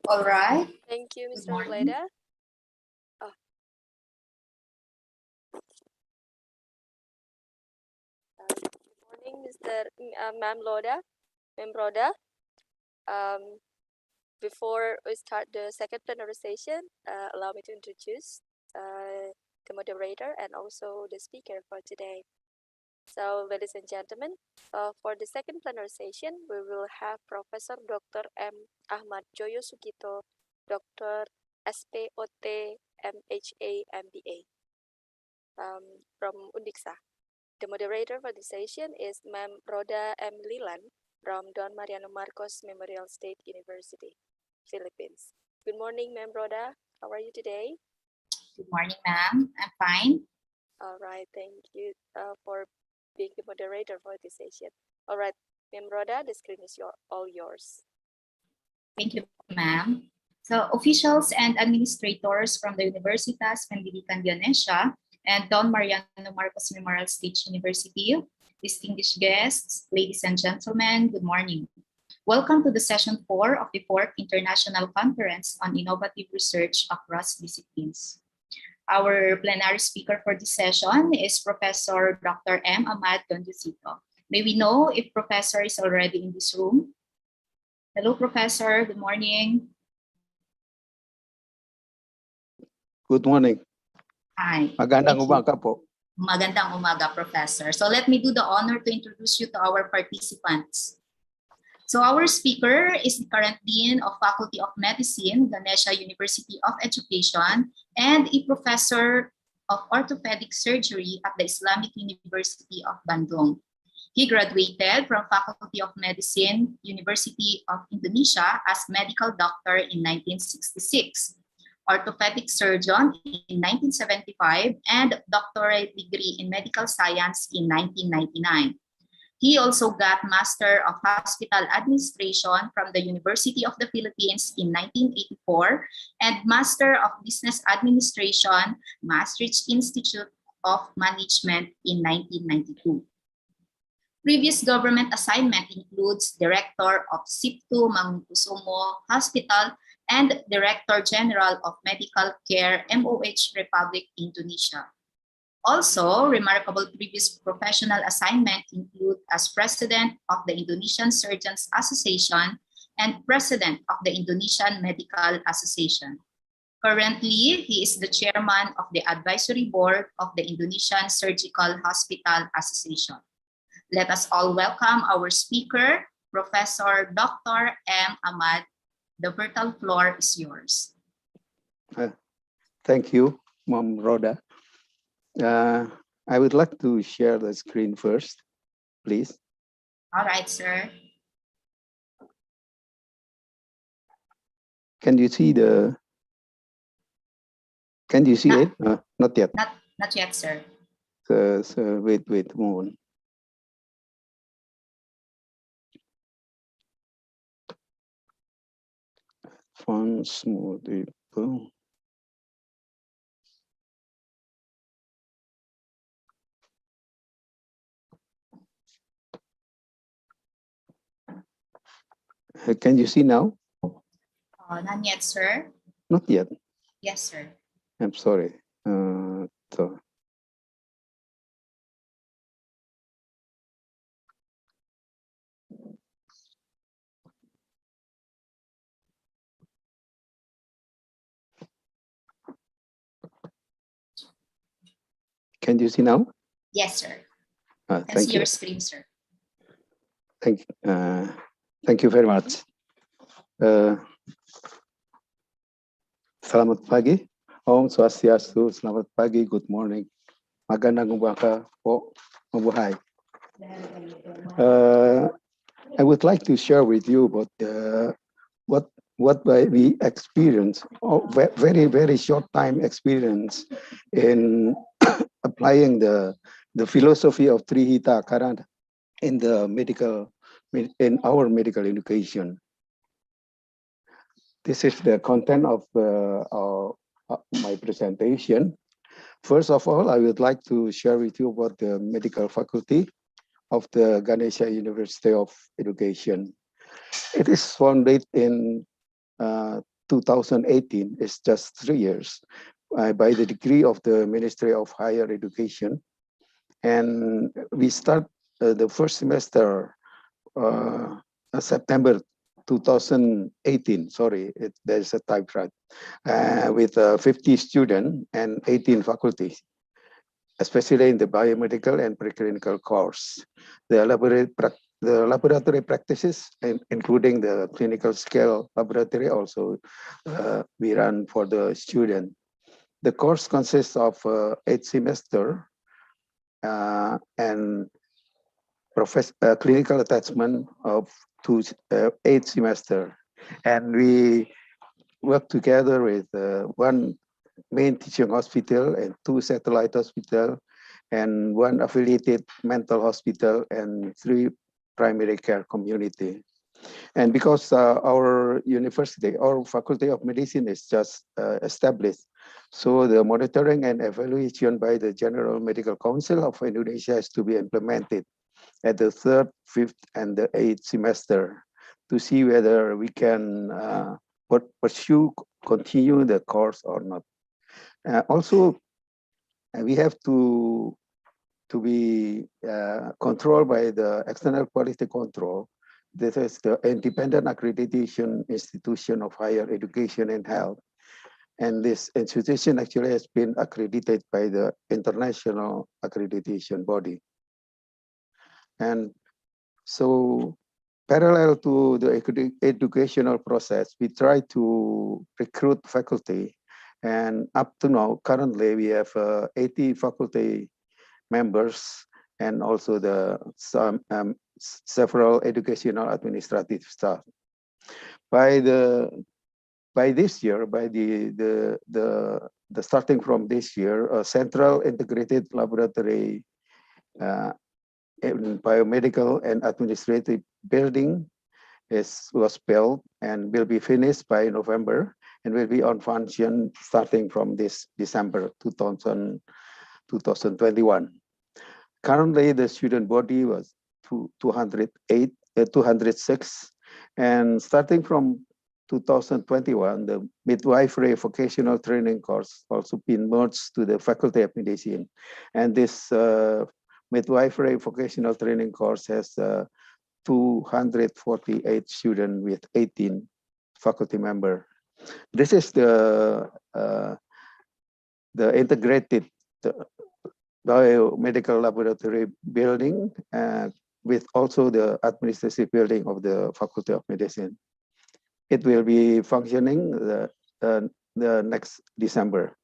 F: All right.
G: Thank you,
F: Good
G: Mr.
F: morning.
G: Leda. Oh. Good morning, Ma'am Loda, Ma'am Roda. Before we start the second plenary session, allow me to introduce the moderator and also the speaker for today. So, ladies and gentlemen, for the second plenary session, we will have Professor Dr. M. Ahmad Joyo Sugito, Dr. SPOT MHA MBA from Undiksa. The moderator for the session is Ma'am Roda M. Lilan from Don Mariano Marcos Memorial State University, Philippines. Good morning, Ma'am Roda. How are you today?
F: Good morning, ma'am. I'm fine.
G: All right, thank you for being the moderator for this session. All right, Ma'am Rhoda, the screen is all yours.
F: Thank you, ma'am. So officials and administrators from the Universitas Pendidikan Ganesha and Don Mariano Marcos Memorial State University, distinguished guests, ladies and gentlemen, good morning. Welcome to the session 4 of the 4th International Conference on Innovative Research Across Disciplines. Our plenary speaker for this session is Professor Dr. M. Ahmad Dondosito. May we know if Professor is already in this room? Hello, Professor. Good morning.
H: Good morning.
F: Hi.
H: Magandang umaga po.
F: Magandang umaga, Professor. So let me do the honor to introduce you to our participants. So our speaker is the current Dean of Faculty of Medicine, Ganesha University of Education, and a Professor of Orthopedic Surgery at the Islamic University of Bandung. He graduated from Faculty of Medicine, University of Indonesia as medical doctor in 1966, orthopedic surgeon in 1975, and doctorate degree in medical science in 1999. He also got Master of Hospital Administration from the University of the Philippines in 1984 and Master of Business Administration, Maastricht Institute of Management in 1992. Previous government assignment includes Director of SIPTU Mangunkusumo Hospital and Director General of Medical Care MOH Republic Indonesia. Also, remarkable previous professional assignment include as President of the Indonesian Surgeons Association and President of the Indonesian Medical Association. Currently, he is the Chairman of the Advisory Board of the Indonesian Surgical Hospital Association. Let us all welcome our speaker, Professor Dr. M. Ahmad. The fertile floor is yours.
H: Thank you, Ma'am Rhoda. I would like to share the screen first, please.
F: All right, sir.
H: Can you see the? Can you see it? Not yet.
F: Not yet, sir.
H: So wait a moment. Font smooth. Can you see now?
F: Not yet, sir.
H: Not yet.
F: Yes, sir.
H: I'm sorry. Can you see now?
F: Yes, sir.
H: Thank
F: Can see
H: you.
F: your screen, sir.
H: Thank you very much. Selamat pagi. Om Swastiastu. Selamat pagi. Good morning. Magandang umaga po. Mabuhay. I would like to share with you about what we experience, very short time experience in applying the philosophy of Trihita Karana in our medical education. This is the content of my presentation. First of all, I would like to share with you about the medical faculty of the Ganesha University of Education. It is founded in 2018. It's just 3 years by the decree of the Ministry of Higher Education. And we start the first semester September 2018. Sorry, there's a typewriter with 50 students and 18 faculty, especially in the biomedical and preclinical course. The laboratory practices, including the clinical scale laboratory, also we run for the student. The course consists of 8 semesters and clinical attachment of 8 semesters. And we work together with one main teaching hospital and 2 satellite hospitals and 1 affiliated mental hospital, and 3 primary care community. And because our university, our Faculty of Medicine is just established, so the monitoring and evaluation by the General Medical Council of Indonesia is to be implemented at the 3rd, 5th, and the 8th semester to see whether we can continue the course or not. Also, we have to be controlled by the external quality control. This is the Independent Accreditation Institution of Higher Education and Health. And this institution actually has been accredited by the International Accreditation Body. And so parallel to the educational process, we try to recruit faculty. And up to now, currently we have 80 faculty members and also several educational administrative staff. By this year, starting from this year, a central integrated laboratory in biomedical and administrative building was built and will be finished by November and will be on function starting from this December 2021. Currently, the student body was 206, and starting from 2021, the midwifery vocational training course also been merged to the Faculty of Medicine, and this midwifery vocational training course has 248 students with 18 faculty members. This is the integrated biomedical laboratory building with also the administrative building of the Faculty of Medicine. It will be functioning the next December.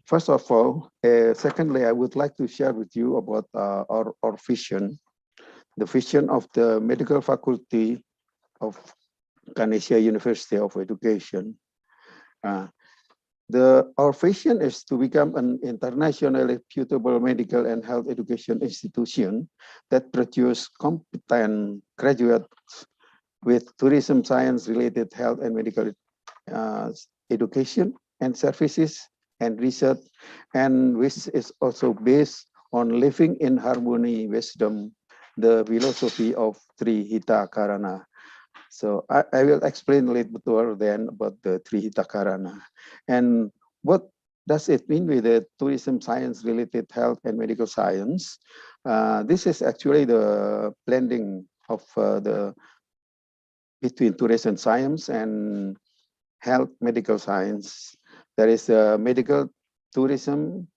H: First of all, secondly, I would like to share with you about our vision, the vision of the Medical Faculty of Ganesha University of Education. Our vision is to become an internationally reputable medical and health education institution that produces competent graduates with tourism science related health and medical education and services and research, and which is also based on living in harmony wisdom, the philosophy of Trihita Karana. So I will explain a little bit more then about the Trihita Karana. And what does it mean with the tourism science related health and medical science? This is actually the blending of between tourism science and health medical science. There is medical tourism,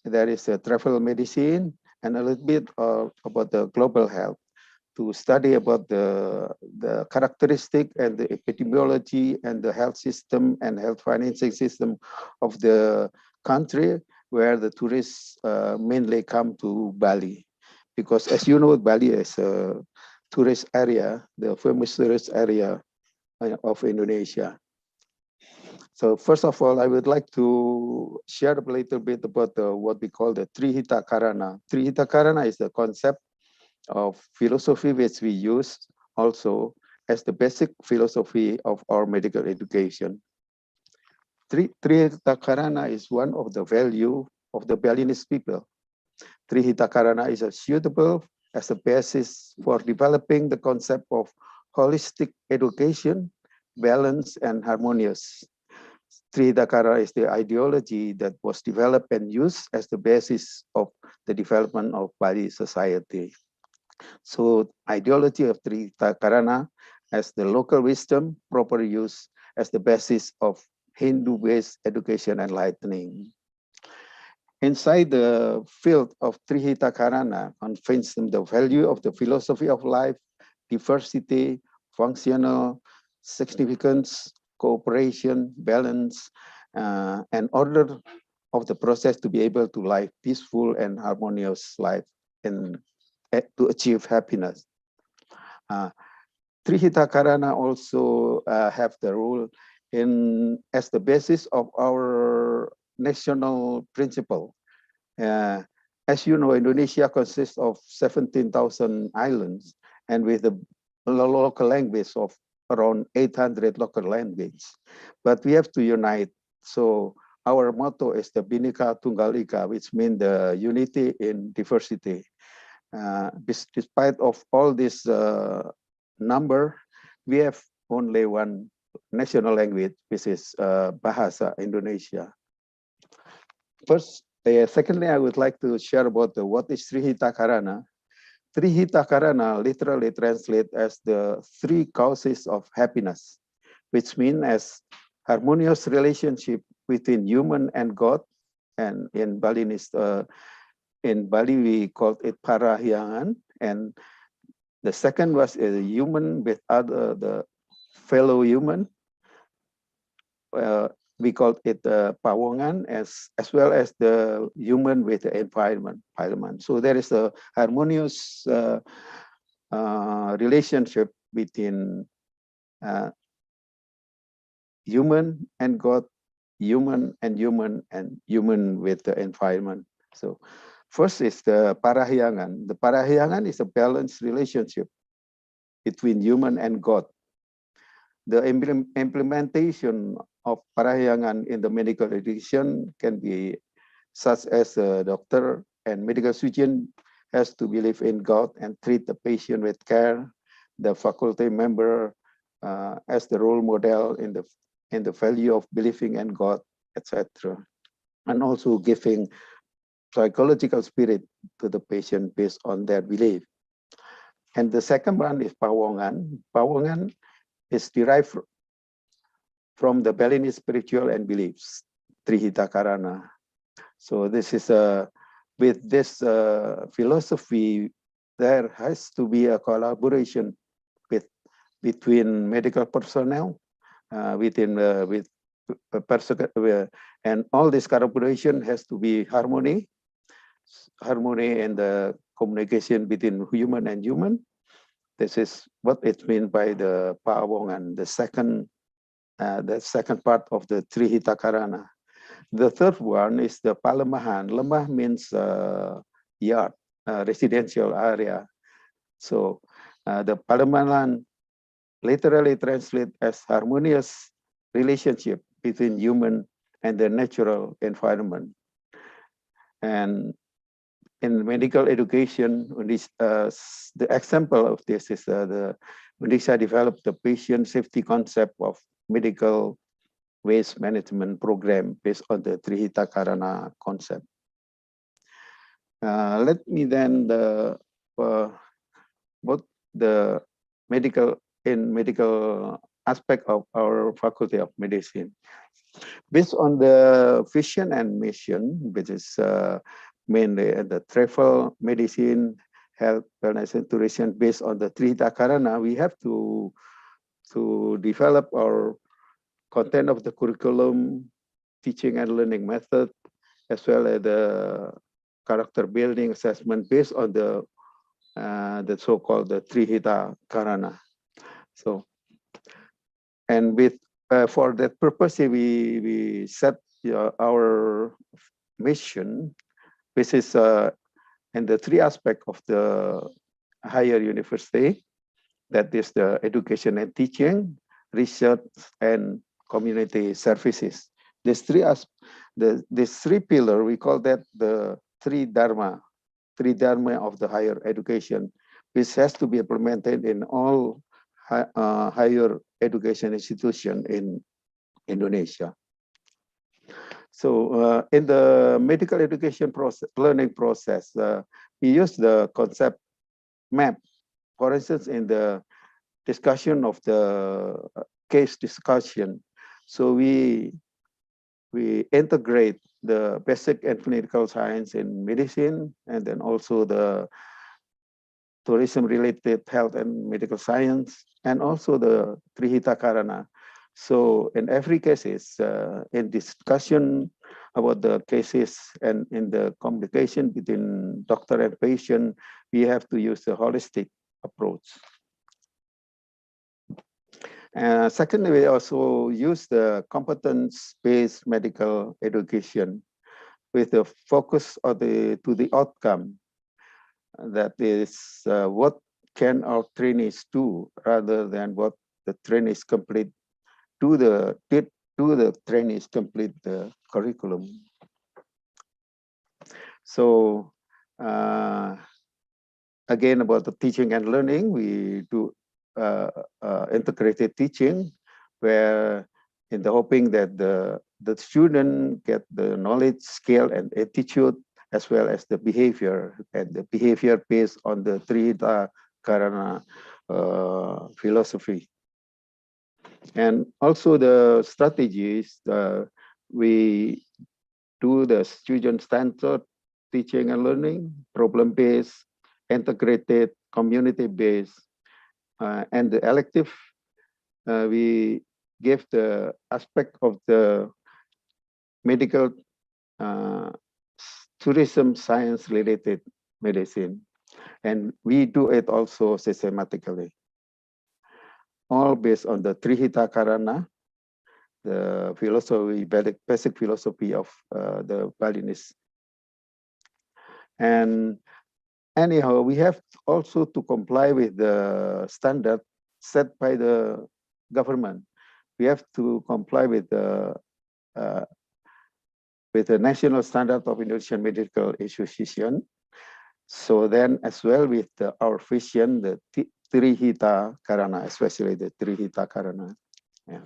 H: there is travel medicine, and a little bit about the global health, to study about the characteristic and the epidemiology and the health system and health financing system of the country where the tourists mainly come to Bali. Because as you know, Bali is a tourist area, the famous tourist area of Indonesia. So first of all, I would like to share a little bit about what we call the Trihita Karana. Trihita Karana is the concept of philosophy which we use also as the basic philosophy of our medical education. Trihita Karana is one of the value of the Balinese people. Trihita Karana is suitable as a basis for developing the concept of holistic education, balanced and harmonious. Trihita Karana is the ideology that was developed and used as the basis of the development of Bali society. So ideology of Trihita Karana as the local wisdom, proper use as the basis of Hindu-based education and enlightening. Inside the field of Trihita Karana conveys the value of the philosophy of life, diversity, functional significance, cooperation, balance, and order of the process to be able to live peaceful and harmonious life and to achieve happiness. Trihita Karana also have the role as the basis of our national principle. as you know, Indonesia consists of 17,000 islands, and with the local language of around 800 local languages. But we have to unite. So our motto is the Bhinneka Tunggal Ika, which means the unity in diversity. Despite of all this number, we have only one national language, which is Bahasa Indonesia. Secondly, I would like to share about what is Trihita Karana. Trihita Karana literally translates as the three causes of happiness, which means as harmonious relationship between human and God, and in Balinese, in Bali we called it parahyangan, and the second was a human with the fellow human. We called it pawongan, as well as the human with the environment. So there is a harmonious relationship between human and God, human and human with the environment. So first is the parahyangan. The parahyangan is a balanced relationship between human and God. The implementation of parahyangan in the medical education can be such as a doctor and medical surgeon has to believe in God and treat the patient with care. The faculty member as the role model in the value of believing in God, etc. And also giving psychological spirit to the patient based on their belief. And the second one is pawongan. Pawongan is derived from the Balinese spiritual and beliefs, Trihita Karana. So this is with this philosophy, there has to be a collaboration between medical personnel, and all this collaboration has to be harmony in the communication between human and human. This is what it means by the pawongan, the second part of the Trihita Karana. The third one is the palemahan. Lemah means yard, residential area. So the palemahan literally translates as harmonious relationship between human and the natural environment. And in medical education, the example of this is the Indonesia developed the patient safety concept of medical waste management program based on the Trihita Karana concept. Let me then what the medical aspect of our Faculty of Medicine. Based on the vision and mission, which is mainly the travel, medicine, health, wellness, and tourism, based on the Trihita Karana, we have to develop our content of the curriculum, teaching and learning method, as well as the character building assessment based on the so-called the Trihita Karana. So, and with for that purpose, we set our mission, which is in the three aspects of the higher university, that is the education and teaching, research, and community services. These three pillars, we call that the three dharma of the higher education, which has to be implemented in all higher education institution in Indonesia. So in the medical education learning process, we use the concept map. For instance, in the discussion of the case discussion, so we integrate the basic and clinical science in medicine, and then also the tourism-related health and medical science, and also the Trihita Karana. So in every cases, in discussion about the cases and in the communication between doctor and patient, we have to use the holistic approach. Secondly, we also use the competence-based medical education, with the focus of to the outcome. That is, what can our trainees do rather than what the trainees complete to the trainees complete the curriculum. So again, about the teaching and learning, we do integrated teaching, where in the hoping that the student get the knowledge, skill, and attitude, as well as the behavior, and the behavior based on the Trihita Karana philosophy. And also the strategies, we do the student-centered teaching and learning, problem-based, integrated, community-based, and the elective, we give the aspect of the medical, tourism, science-related medicine. And we do it also systematically, all based on the Trihita Karana, the philosophy, basic philosophy of the Balinese. And anyhow, we have also to comply with the standard set by the government. We have to comply with the national standard of Indonesian Medical Association. So then, as well with our vision, the Trihita Karana, especially the Trihita Karana. Yeah.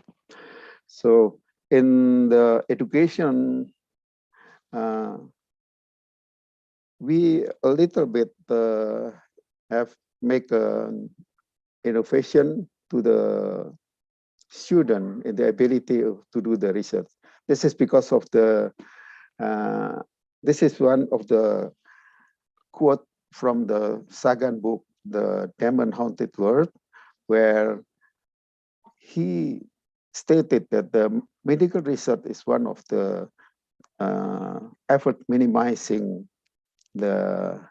H: So in the education, we a little bit have make an innovation to the student in the ability to do the research. This is because of the, this is one of the quote from the Sagan book, The Demon Haunted World, where he stated that the medical research is one of the effort minimizing the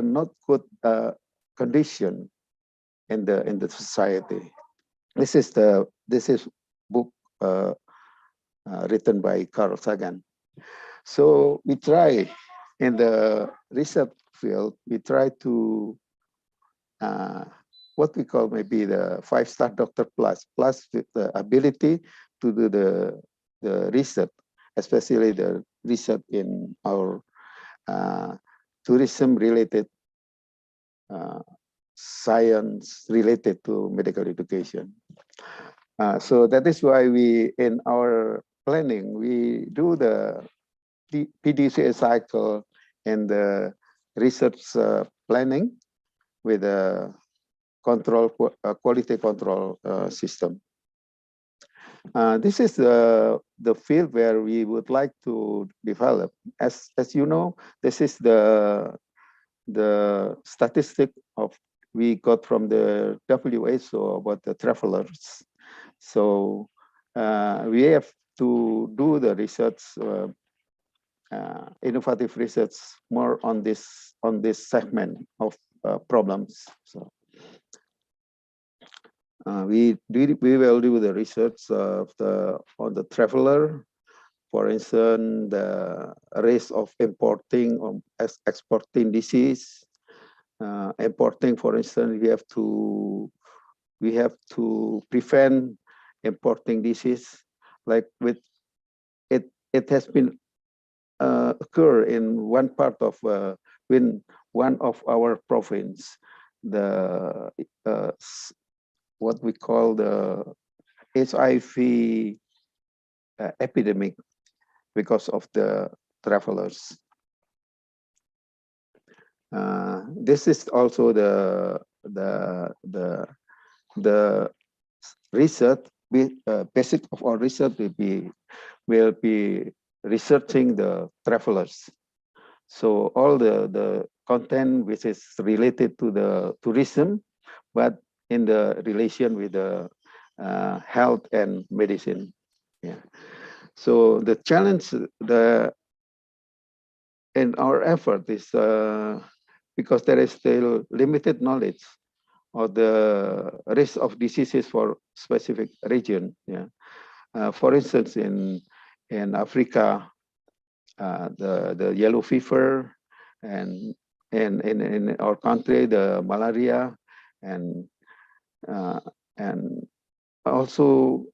H: not good condition in the society. This is book written by Carl Sagan. So we try in the research field, we try to what we call maybe the 5-star doctor plus with the ability to do the research, especially the research in our tourism related science related to medical education. So that is why we, in our planning, we do the PDCA cycle and the research planning with a control quality control system. This is the field where we would like to develop. As you know, this is the statistic of we got from the WHO about the travelers. So we have to do the research, innovative research more on this segment of problems. So we will do the research of on the traveler. For instance, the risk of importing or exporting disease. Importing, for instance, we have to prevent importing disease. Like with it has been occur in one part of in one of our province, the what we call the HIV epidemic because of the travelers. This is also the research. Basic of our research will be researching the travelers. So all the content which is related to the tourism, but in the relation with the health and medicine. Yeah. So the challenge in our effort is because there is still limited knowledge of the risk of diseases for specific region. Yeah. For instance, in in Africa, the yellow fever, and in our country, the malaria, and also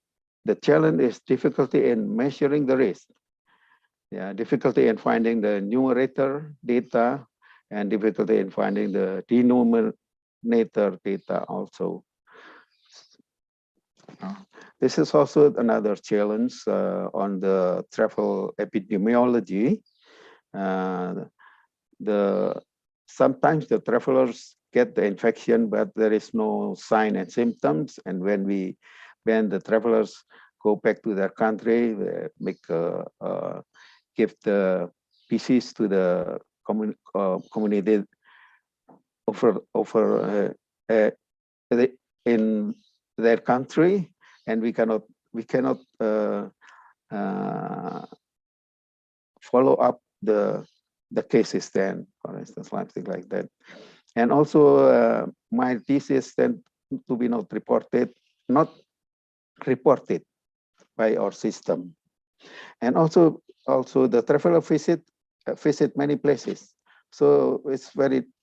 H: the challenge is difficulty in measuring the risk. Yeah, difficulty in finding the numerator data, and difficulty in finding the denominator data also. This is also another challenge on the travel epidemiology. Sometimes the travelers get the infection, but there is no sign and symptoms. And when the travelers go back to their country, they give the disease to the community in their country, and we cannot follow up the cases then, for instance, something like that. And also my disease tend to be not reported by our system. And also the traveler visit many places. So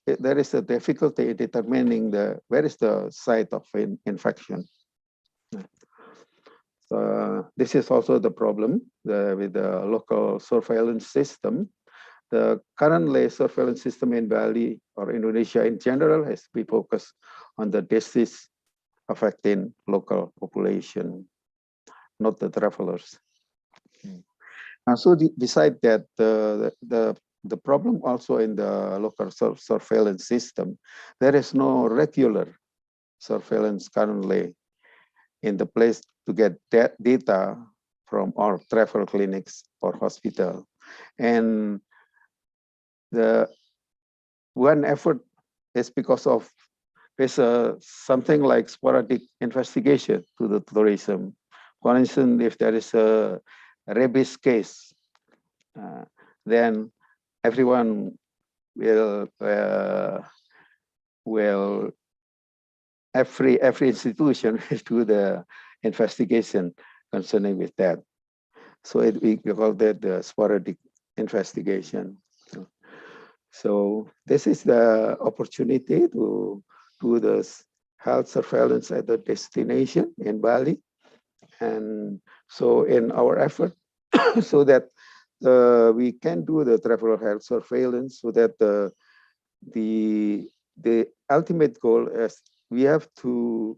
H: there is a difficulty in determining where is the site of infection. So this is also the problem with the local surveillance system. The currently surveillance system in Bali or Indonesia in general has to be focused on the disease affecting local population, not the travelers. And so beside that, the problem also in the local surveillance system, there is no regular surveillance currently in the place to get that data from our travel clinics or hospital. And the one effort is because of something like sporadic investigation to the tourism. For instance, if there is a rabies case, then everyone will every institution will do the investigation concerning with that. So we call that the sporadic investigation. So this is the opportunity to do the health surveillance at the destination in Bali. And so in our effort, so that we can do the traveler health surveillance, so that the ultimate goal is we have to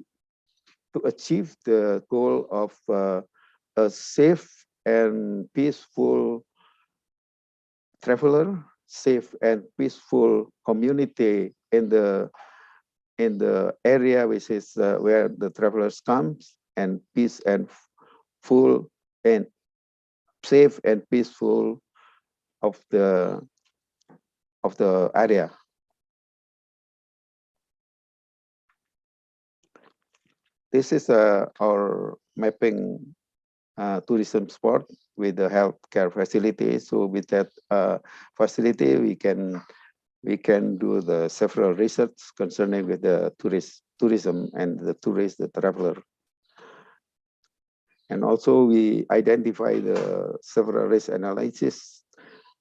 H: achieve the goal of a safe and peaceful traveler, safe and peaceful community in the area which is where the travelers comes, and peace and full and safe and peaceful of the area. This is our mapping tourism spot with the healthcare facility. So with that facility, we can do the several research concerning with the tourism and the tourist, the traveler. And also we identify the several risk analysis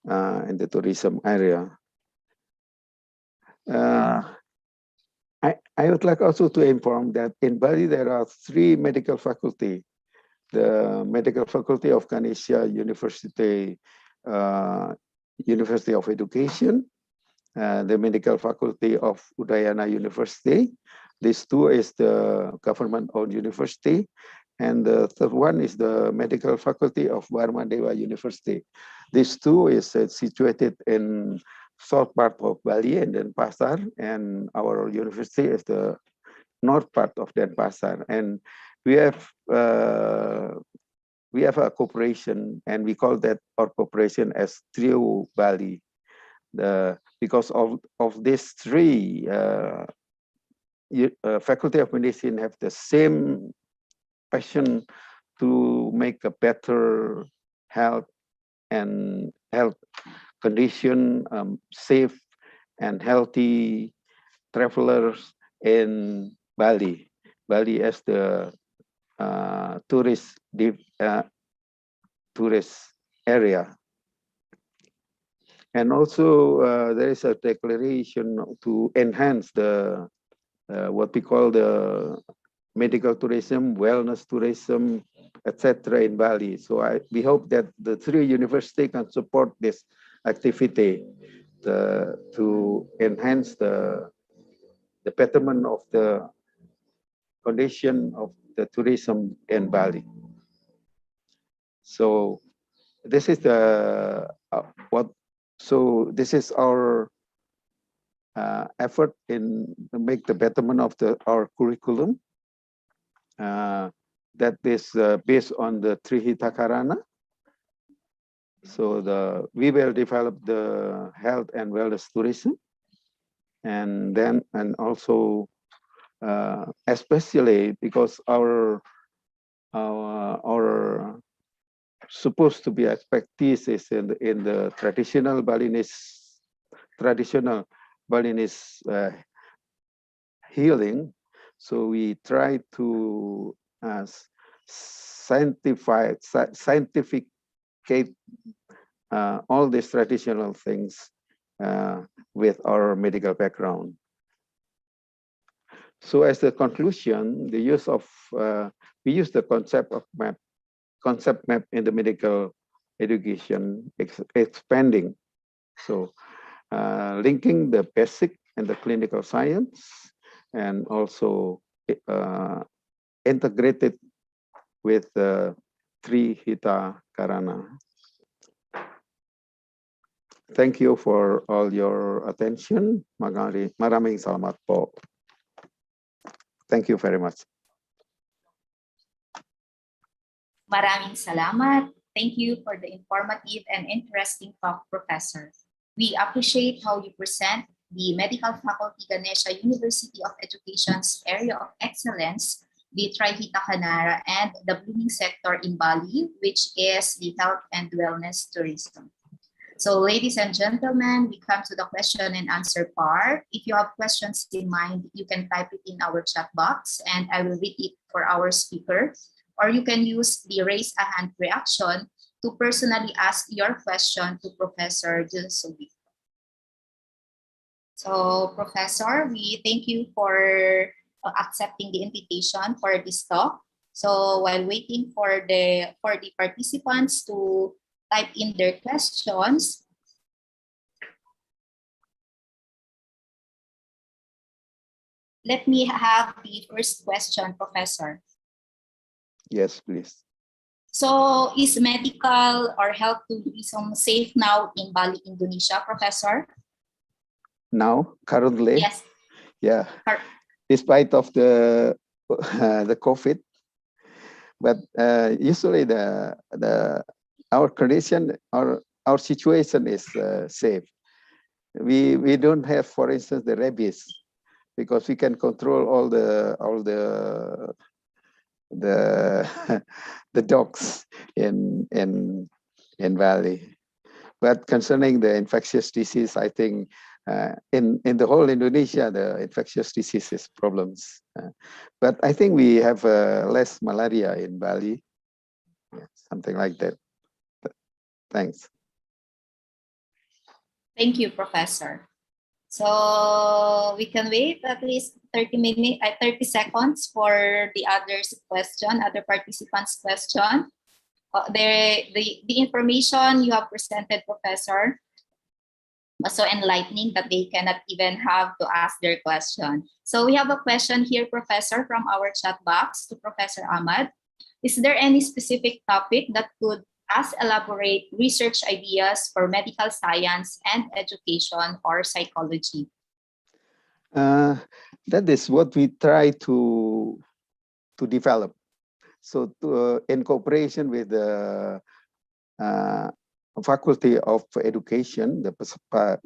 H: in the tourism area. I would like also to inform that in Bali there are 3 medical faculty. The Medical Faculty of Ganesha University, University of Education, the Medical Faculty of Udayana University. These 2 is the government-owned university. And the third one is the Medical Faculty of Barmadewa University. These 2 is situated in south part of Bali and Denpasar, and our university is the north part of Denpasar. And we have a cooperation, and we call that our cooperation as Trio Bali. Because of these 3 Faculty of Medicine have the same passion to make a better health condition, safe and healthy travelers in Bali. Bali as the tourist tourist area. And also there is a declaration to enhance the what we call the medical tourism, wellness tourism, etc. in Bali. So we hope that the three universities can support this activity to enhance the betterment of the condition of the tourism in Bali. So this is the So this is our effort in to make the betterment of our curriculum. That is based on the Trihita Karana. So we will develop the health and wellness tourism, and also especially because our supposed to be expertise is in the traditional Balinese healing. So we try to scientificate all these traditional things with our medical background. So as the conclusion, the use of we use the concept map in the medical education expanding. So linking the basic and the clinical science, and also integrated with the Trihita Karana. Thank you for all your attention. Maraming salamat po. Thank you very much.
F: Maraming salamat. Thank you for the informative and interesting talk, Professor. We appreciate how you present the Medical Faculty Ganesha University of Education's area of excellence, the Trihita Karana, and the blooming sector in Bali, which is the health and wellness tourism. So ladies and gentlemen, we come to the question and answer part. If you have questions in mind, you can type it in our chat box and I will read it for our speaker. Or you can use the raise a hand reaction to personally ask your question to Professor Dilsobi. So Professor, we thank you for accepting the invitation for this talk. So while waiting for the participants to type in their questions, let me have the first question, Professor.
H: Yes, please.
F: So is medical or health tourism safe now in Bali, Indonesia, Professor?
H: Now, currently?
F: Yes.
H: Yeah, despite of the COVID, but usually our condition, our situation is safe. We don't have, for instance, the rabies, because we can control all the dogs in Bali. But concerning the infectious disease, I think in the whole Indonesia, the infectious diseases problems. But I think we have less malaria in Bali, something like that. Thanks.
F: Thank you, Professor. So we can wait at least 30 seconds for the other participants' question. The information you have presented, Professor, was so enlightening that they cannot even have to ask their question. So we have a question here, Professor, from our chat box to Professor Ahmad. Is there any specific topic that could elaborate research ideas for medical science and education or psychology?
H: That is what we try to develop. So in cooperation with the Faculty of Education, the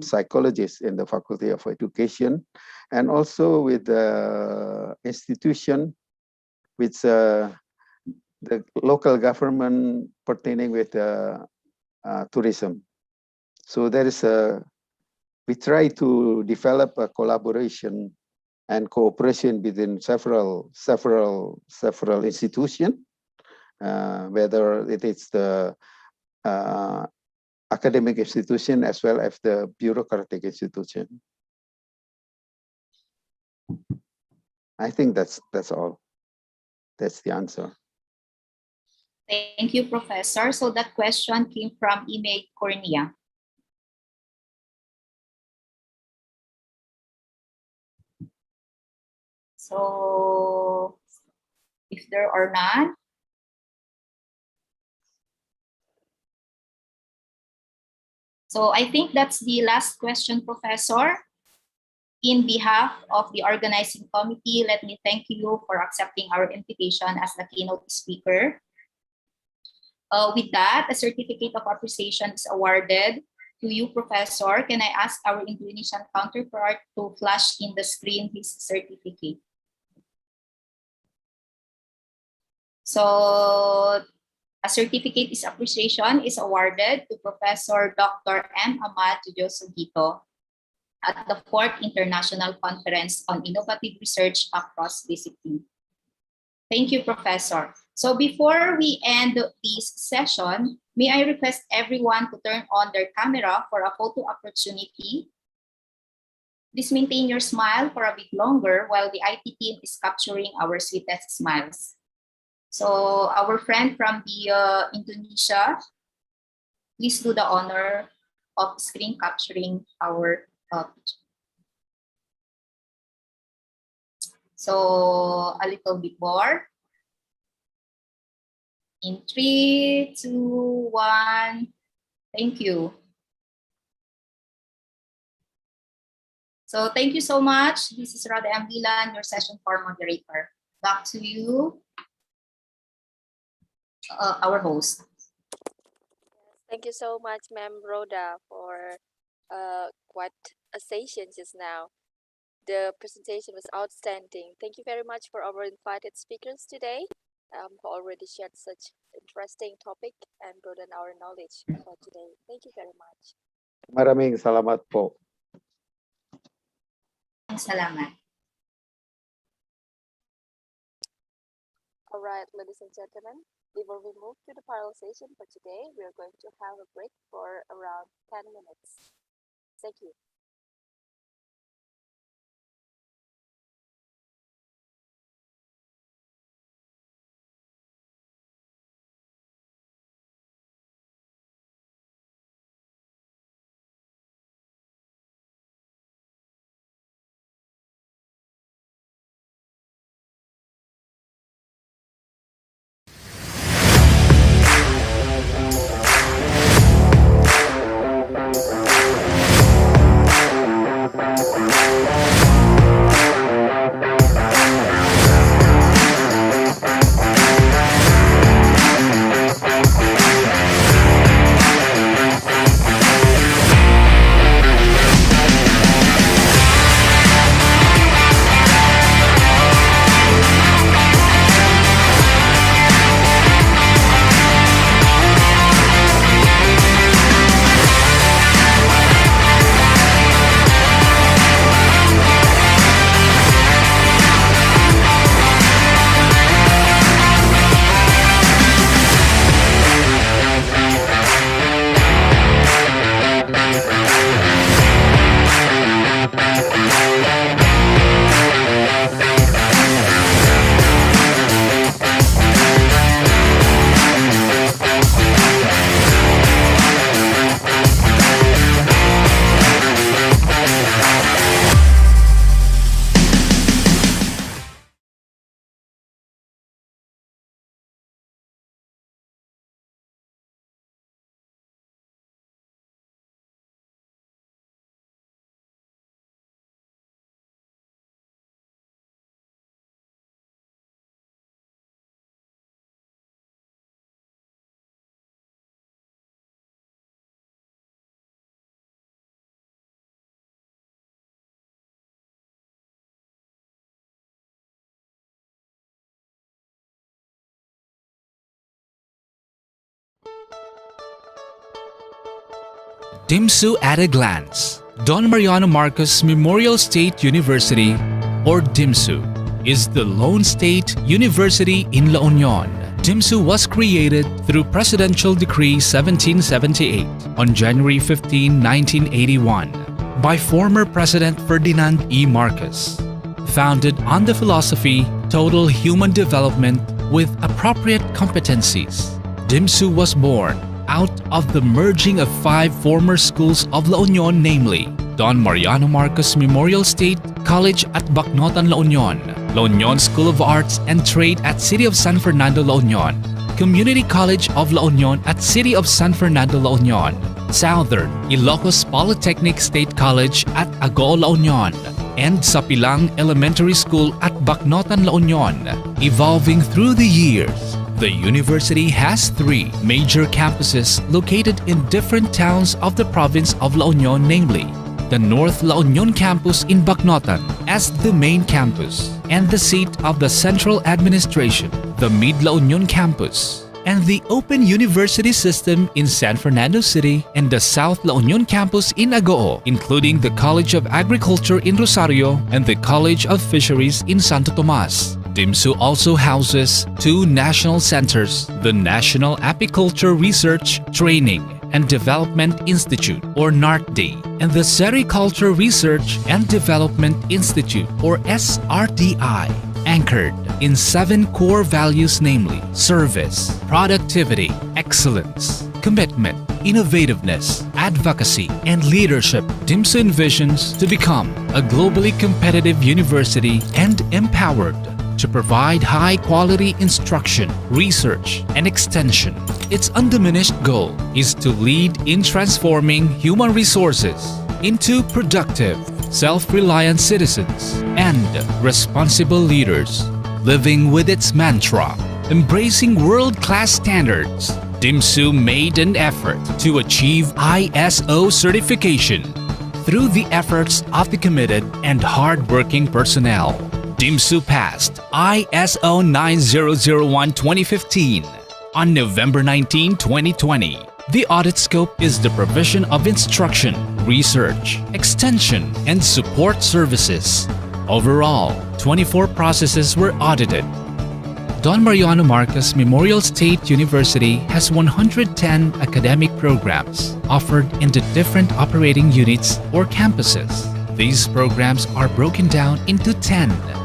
H: psychologists in the Faculty of Education, and also with the institution, with the local government pertaining with tourism. So there is we try to develop a collaboration and cooperation within several institutions, whether it is the academic institution as well as the bureaucratic institution. I think that's all. That's the answer.
F: Thank you, Professor. So that question came from email Cornea. So if there are none, so I think that's the last question, Professor. In behalf of the organizing committee, let me thank you for accepting our invitation as the keynote speaker. With that, a certificate of appreciation is awarded to you, Professor. Can I ask our Indonesian counterpart to flash in the screen his certificate? So a certificate is appreciation is awarded to Professor Dr. M. Ahmad Sugito at the 4th International Conference on Innovative Research Across Discipline. Thank you, Professor. So before we end this session, may I request everyone to turn on their camera for a photo opportunity. Please maintain your smile for a bit longer while the IT team is capturing our sweetest smiles. So our friend from the Indonesia, please do the honor of screen capturing our picture. So a little bit more. In 3, 2, 1, thank you. So thank you so much. This is Rada Ambilan, your session for moderator. Back to you, our host.
G: Thank you so much, Ma'am Rhoda, for quite a session just now. The presentation was outstanding. Thank you very much for our invited speakers today, who already shared such interesting topic and broaden our knowledge for today. Thank you very much.
H: Maraming salamat po.
F: Salamat.
G: All right, ladies and gentlemen, before we move to the parallel session for today, we are going to have a break for around 10 minutes. Thank you.
I: DIMSU at a glance. Don Mariano Marcos Memorial State University, or DIMSU, is the lone state university in La Union. DIMSU was created through Presidential Decree 1778 on January 15, 1981 by former President Ferdinand E. Marcos. Founded on the philosophy total human development with appropriate competencies, DIMSU was born out of the merging of 5 former schools of La Union, namely Don Mariano Marcos Memorial State College at Bacnotan, La Union, La Union School of Arts and Trade at City of San Fernando, La Union, Community College of La Union at City of San Fernando, La Union, Southern Ilocos Polytechnic State College at Agoo, La Union, and Sapilang Elementary School at Bacnotan, La Union. Evolving through the years, the university has 3 major campuses located in different towns of the province of La Union, namely the North La Union campus in Bacnotan as the main campus and the seat of the central administration, the Mid La Union campus, and the Open University System in San Fernando City and the South La Union campus in Agoo, including the College of Agriculture in Rosario and the College of Fisheries in Santo Tomas. DIMSU also houses 2 national centers, the National Apiculture Research, Training and Development Institute or NARTD and the Sericulture Research and Development Institute or SRDI, anchored in 7 core values, namely service, productivity, excellence, commitment, innovativeness, advocacy, and leadership. DIMSU envisions to become a globally competitive university and empowered to provide high-quality instruction, research, and extension. Its undiminished goal is to lead in transforming human resources into productive, self-reliant citizens and responsible leaders. Living with its mantra, embracing world-class standards, DIMSU made an effort to achieve ISO certification through the efforts of the committed and hard-working personnel. DIMSU passed ISO 9001-2015 on November 19, 2020. The audit scope is the provision of instruction, research, extension, and support services. Overall, 24 processes were audited. Don Mariano Marcos Memorial State University has 110 academic programs offered in the different operating units or campuses. These programs are broken down into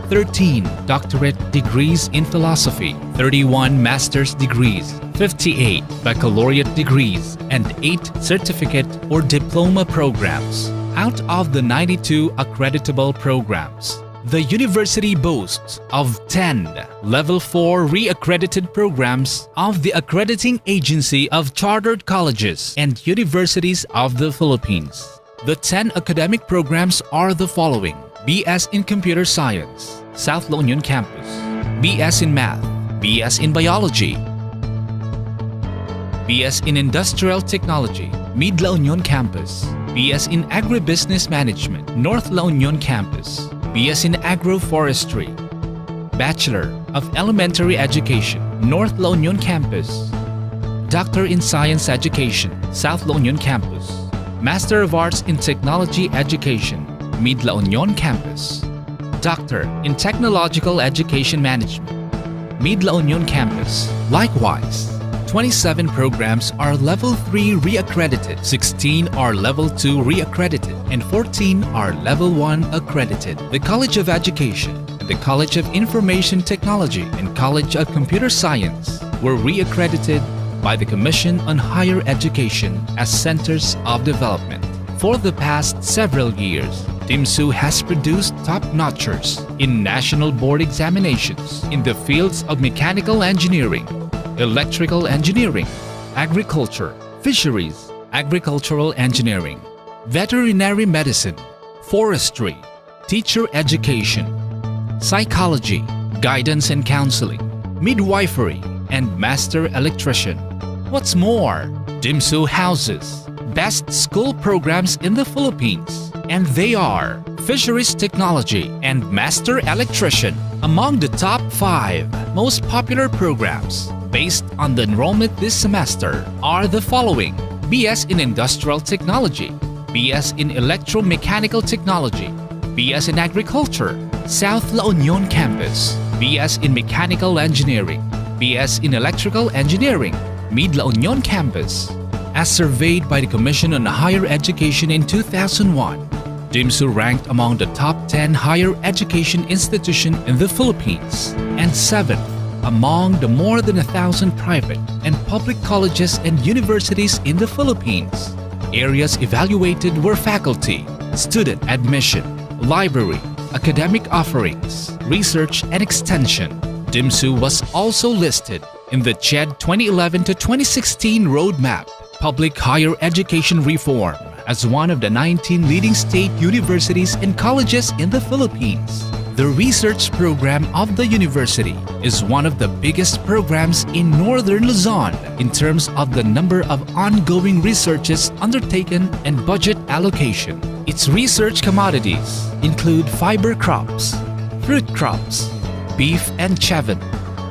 I: 13 doctorate degrees in philosophy, 31 master's degrees, 58 baccalaureate degrees, and 8 certificate or diploma programs. Out of the 92 accreditable programs, the university boasts of 10 Level 4 re-accredited programs of the Accrediting Agency of Chartered Colleges and Universities of the Philippines. The 10 academic programs are the following: BS in Computer Science, South La Union Campus, BS in Math, BS in Biology, BS in Industrial Technology, Mid La Union Campus, BS in Agribusiness Management, North La Union Campus, BS in Agroforestry, Bachelor of Elementary Education, North La Union Campus, Doctor in Science Education, South La Union Campus, Master of Arts in Technology Education, Mid La Union Campus, Doctor in Technological Education Management, Mid La Union Campus. Likewise, 27 programs are Level 3 re-accredited, 16 are Level 2 re-accredited, and 14 are Level 1 accredited. The College of Education, the College of Information Technology, and College of Computer Science were re-accredited by the Commission on Higher Education as Centers of Development. For the past several years, DIMSU has produced top-notchers in national board examinations in the fields of mechanical engineering, electrical engineering, agriculture, fisheries, agricultural engineering, veterinary medicine, forestry, teacher education, psychology, guidance and counseling, midwifery, and master electrician. What's more, DIMSU houses best school programs in the Philippines, and they are Fisheries Technology and Master Electrician. Among the top 5 most popular programs based on the enrollment this semester are the following: BS in Industrial Technology, BS in Electromechanical Technology, BS in Agriculture, South La Union Campus, BS in Mechanical Engineering, BS in Electrical Engineering, Mid La Union Campus. As surveyed by the Commission on Higher Education in 2001, DIMSU ranked among the top 10 higher education institutions in the Philippines and 7th among the more than 1,000 private and public colleges and universities in the Philippines. Areas evaluated were faculty, student admission, library, academic offerings, research and extension. DIMSU was also listed in the CHED 2011 to 2016 Roadmap, Public Higher Education Reform, as one of the 19 leading state universities and colleges in the Philippines. The research program of the university is one of the biggest programs in Northern Luzon in terms of the number of ongoing researches undertaken and budget allocation. Its research commodities include fiber crops, fruit crops, beef and chevin,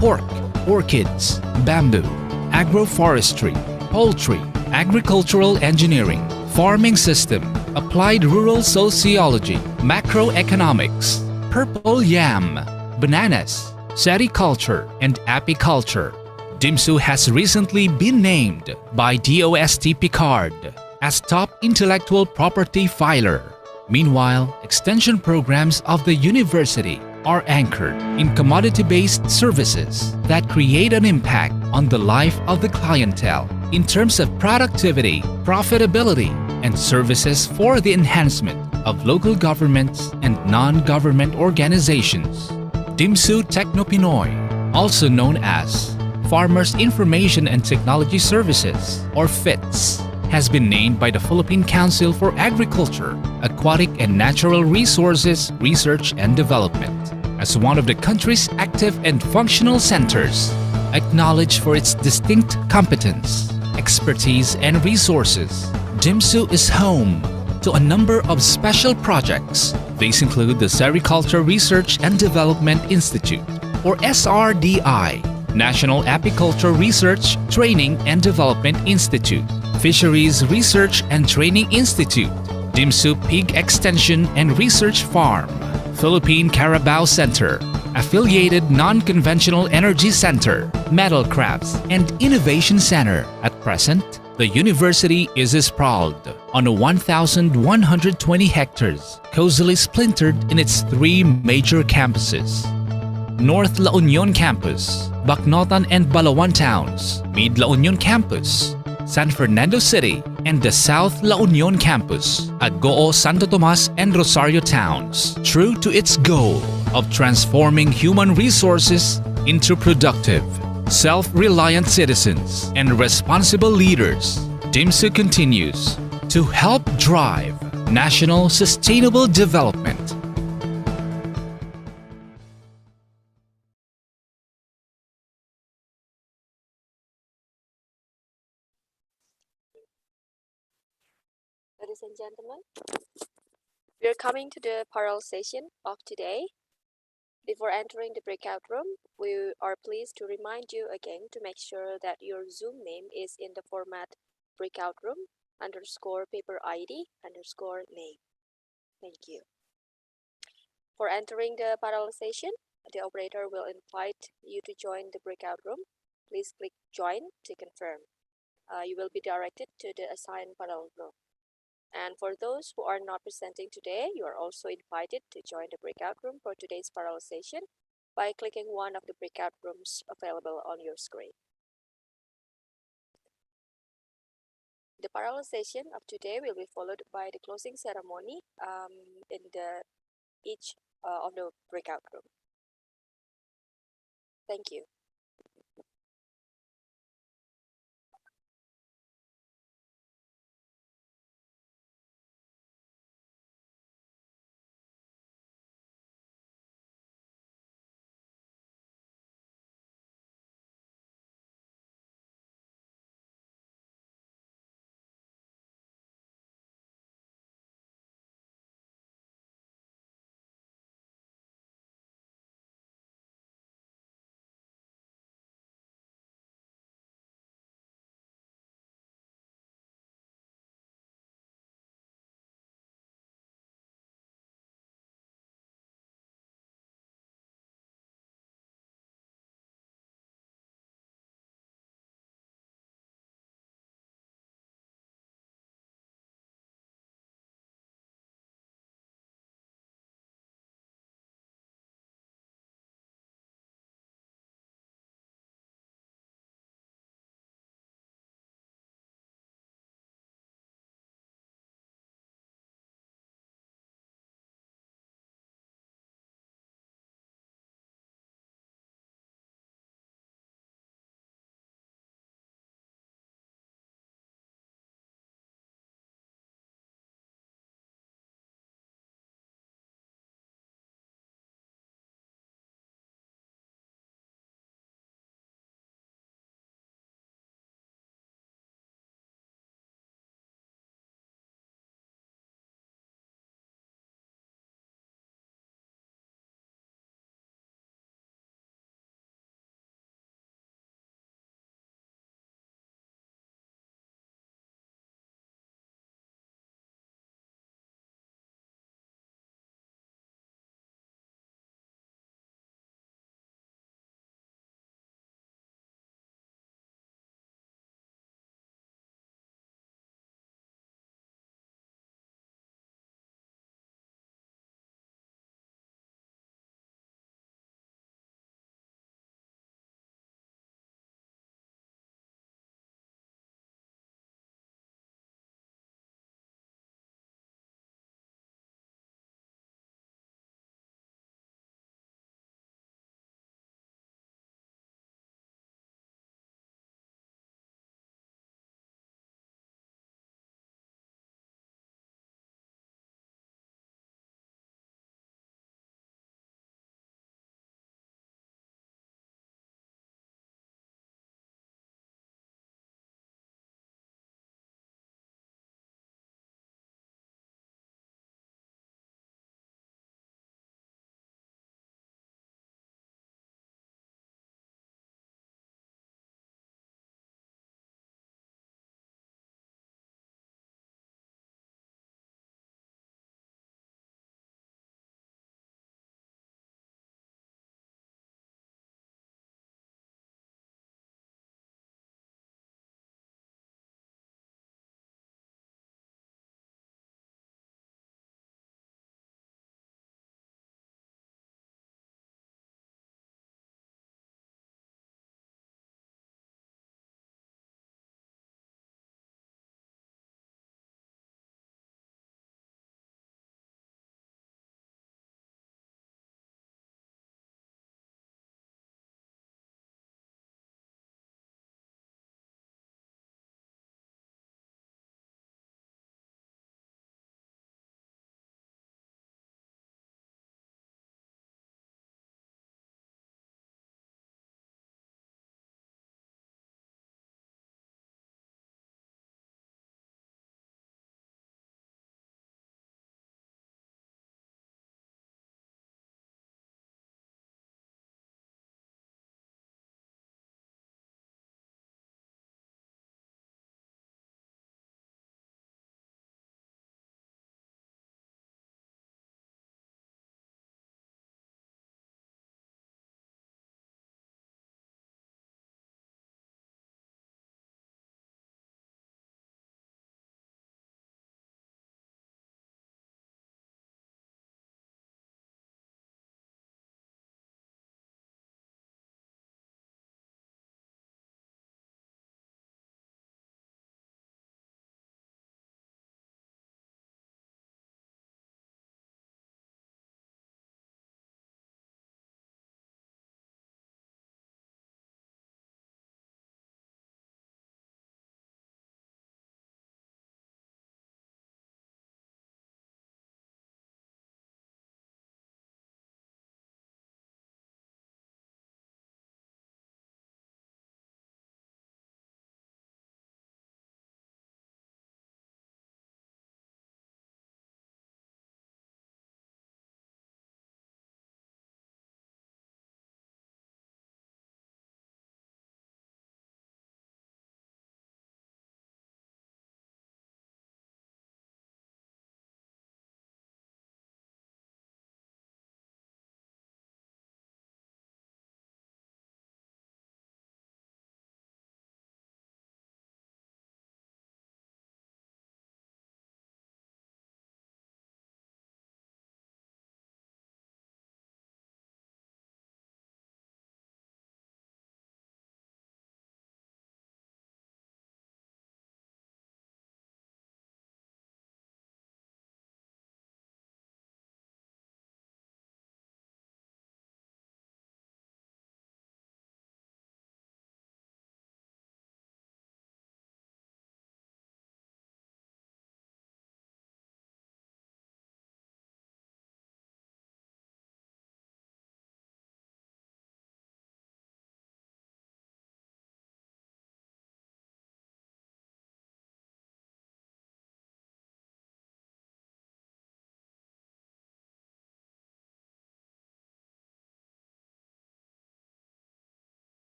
I: pork, orchids, bamboo, agroforestry, poultry, agricultural engineering, farming system, applied rural sociology, macroeconomics, purple yam, bananas, sericulture, and apiculture. DIMSU has recently been named by DOST Picard as top intellectual property filer. Meanwhile, extension programs of the university are anchored in commodity-based services that create an impact on the life of the clientele in terms of productivity, profitability, and services for the enhancement of local governments and non-government organizations. DIMSU Techno-Pinoy, also known as Farmers Information and Technology Services, or FITS, has been named by the Philippine Council for Agriculture, Aquatic and Natural Resources Research and Development as one of the country's active and functional centers, acknowledged for its distinct competence, expertise, and resources. DIMSU is home to a number of special projects. These include the Sericulture Research and Development Institute, or SRDI, National Apiculture Research, Training and Development Institute, Fisheries Research and Training Institute, DIMSU Pig Extension and Research Farm, Philippine Carabao Center, Affiliated Non-Conventional Energy Center, Metal Crafts, and Innovation Center. At present, the university is sprawled on 1,120 hectares, cozily splintered in its 3 major campuses: North La Union Campus, Bacnotan and Balawan Towns, Mid La Union Campus, San Fernando City, and the South La Union Campus at Goo, Santo Tomas, and Rosario Towns. True to its goal of transforming human resources into productive, self-reliant citizens and responsible leaders, DIMSU continues to help drive national sustainable development.
G: Ladies and gentlemen, we are coming to the parallel session of today. Before entering the breakout room, we are pleased to remind you again to make sure that your Zoom name is in the format breakout room _paper ID _name. Thank you. For entering the parallel session, the operator will invite you to join the breakout room. Please click join to confirm. You will be directed to the assigned parallel room. And for those who are not presenting today, you are also invited to join the breakout room for today's parallel session by clicking one of the breakout rooms available on your screen. The parallel session of today will be followed by the closing ceremony in each of the breakout room. Thank you.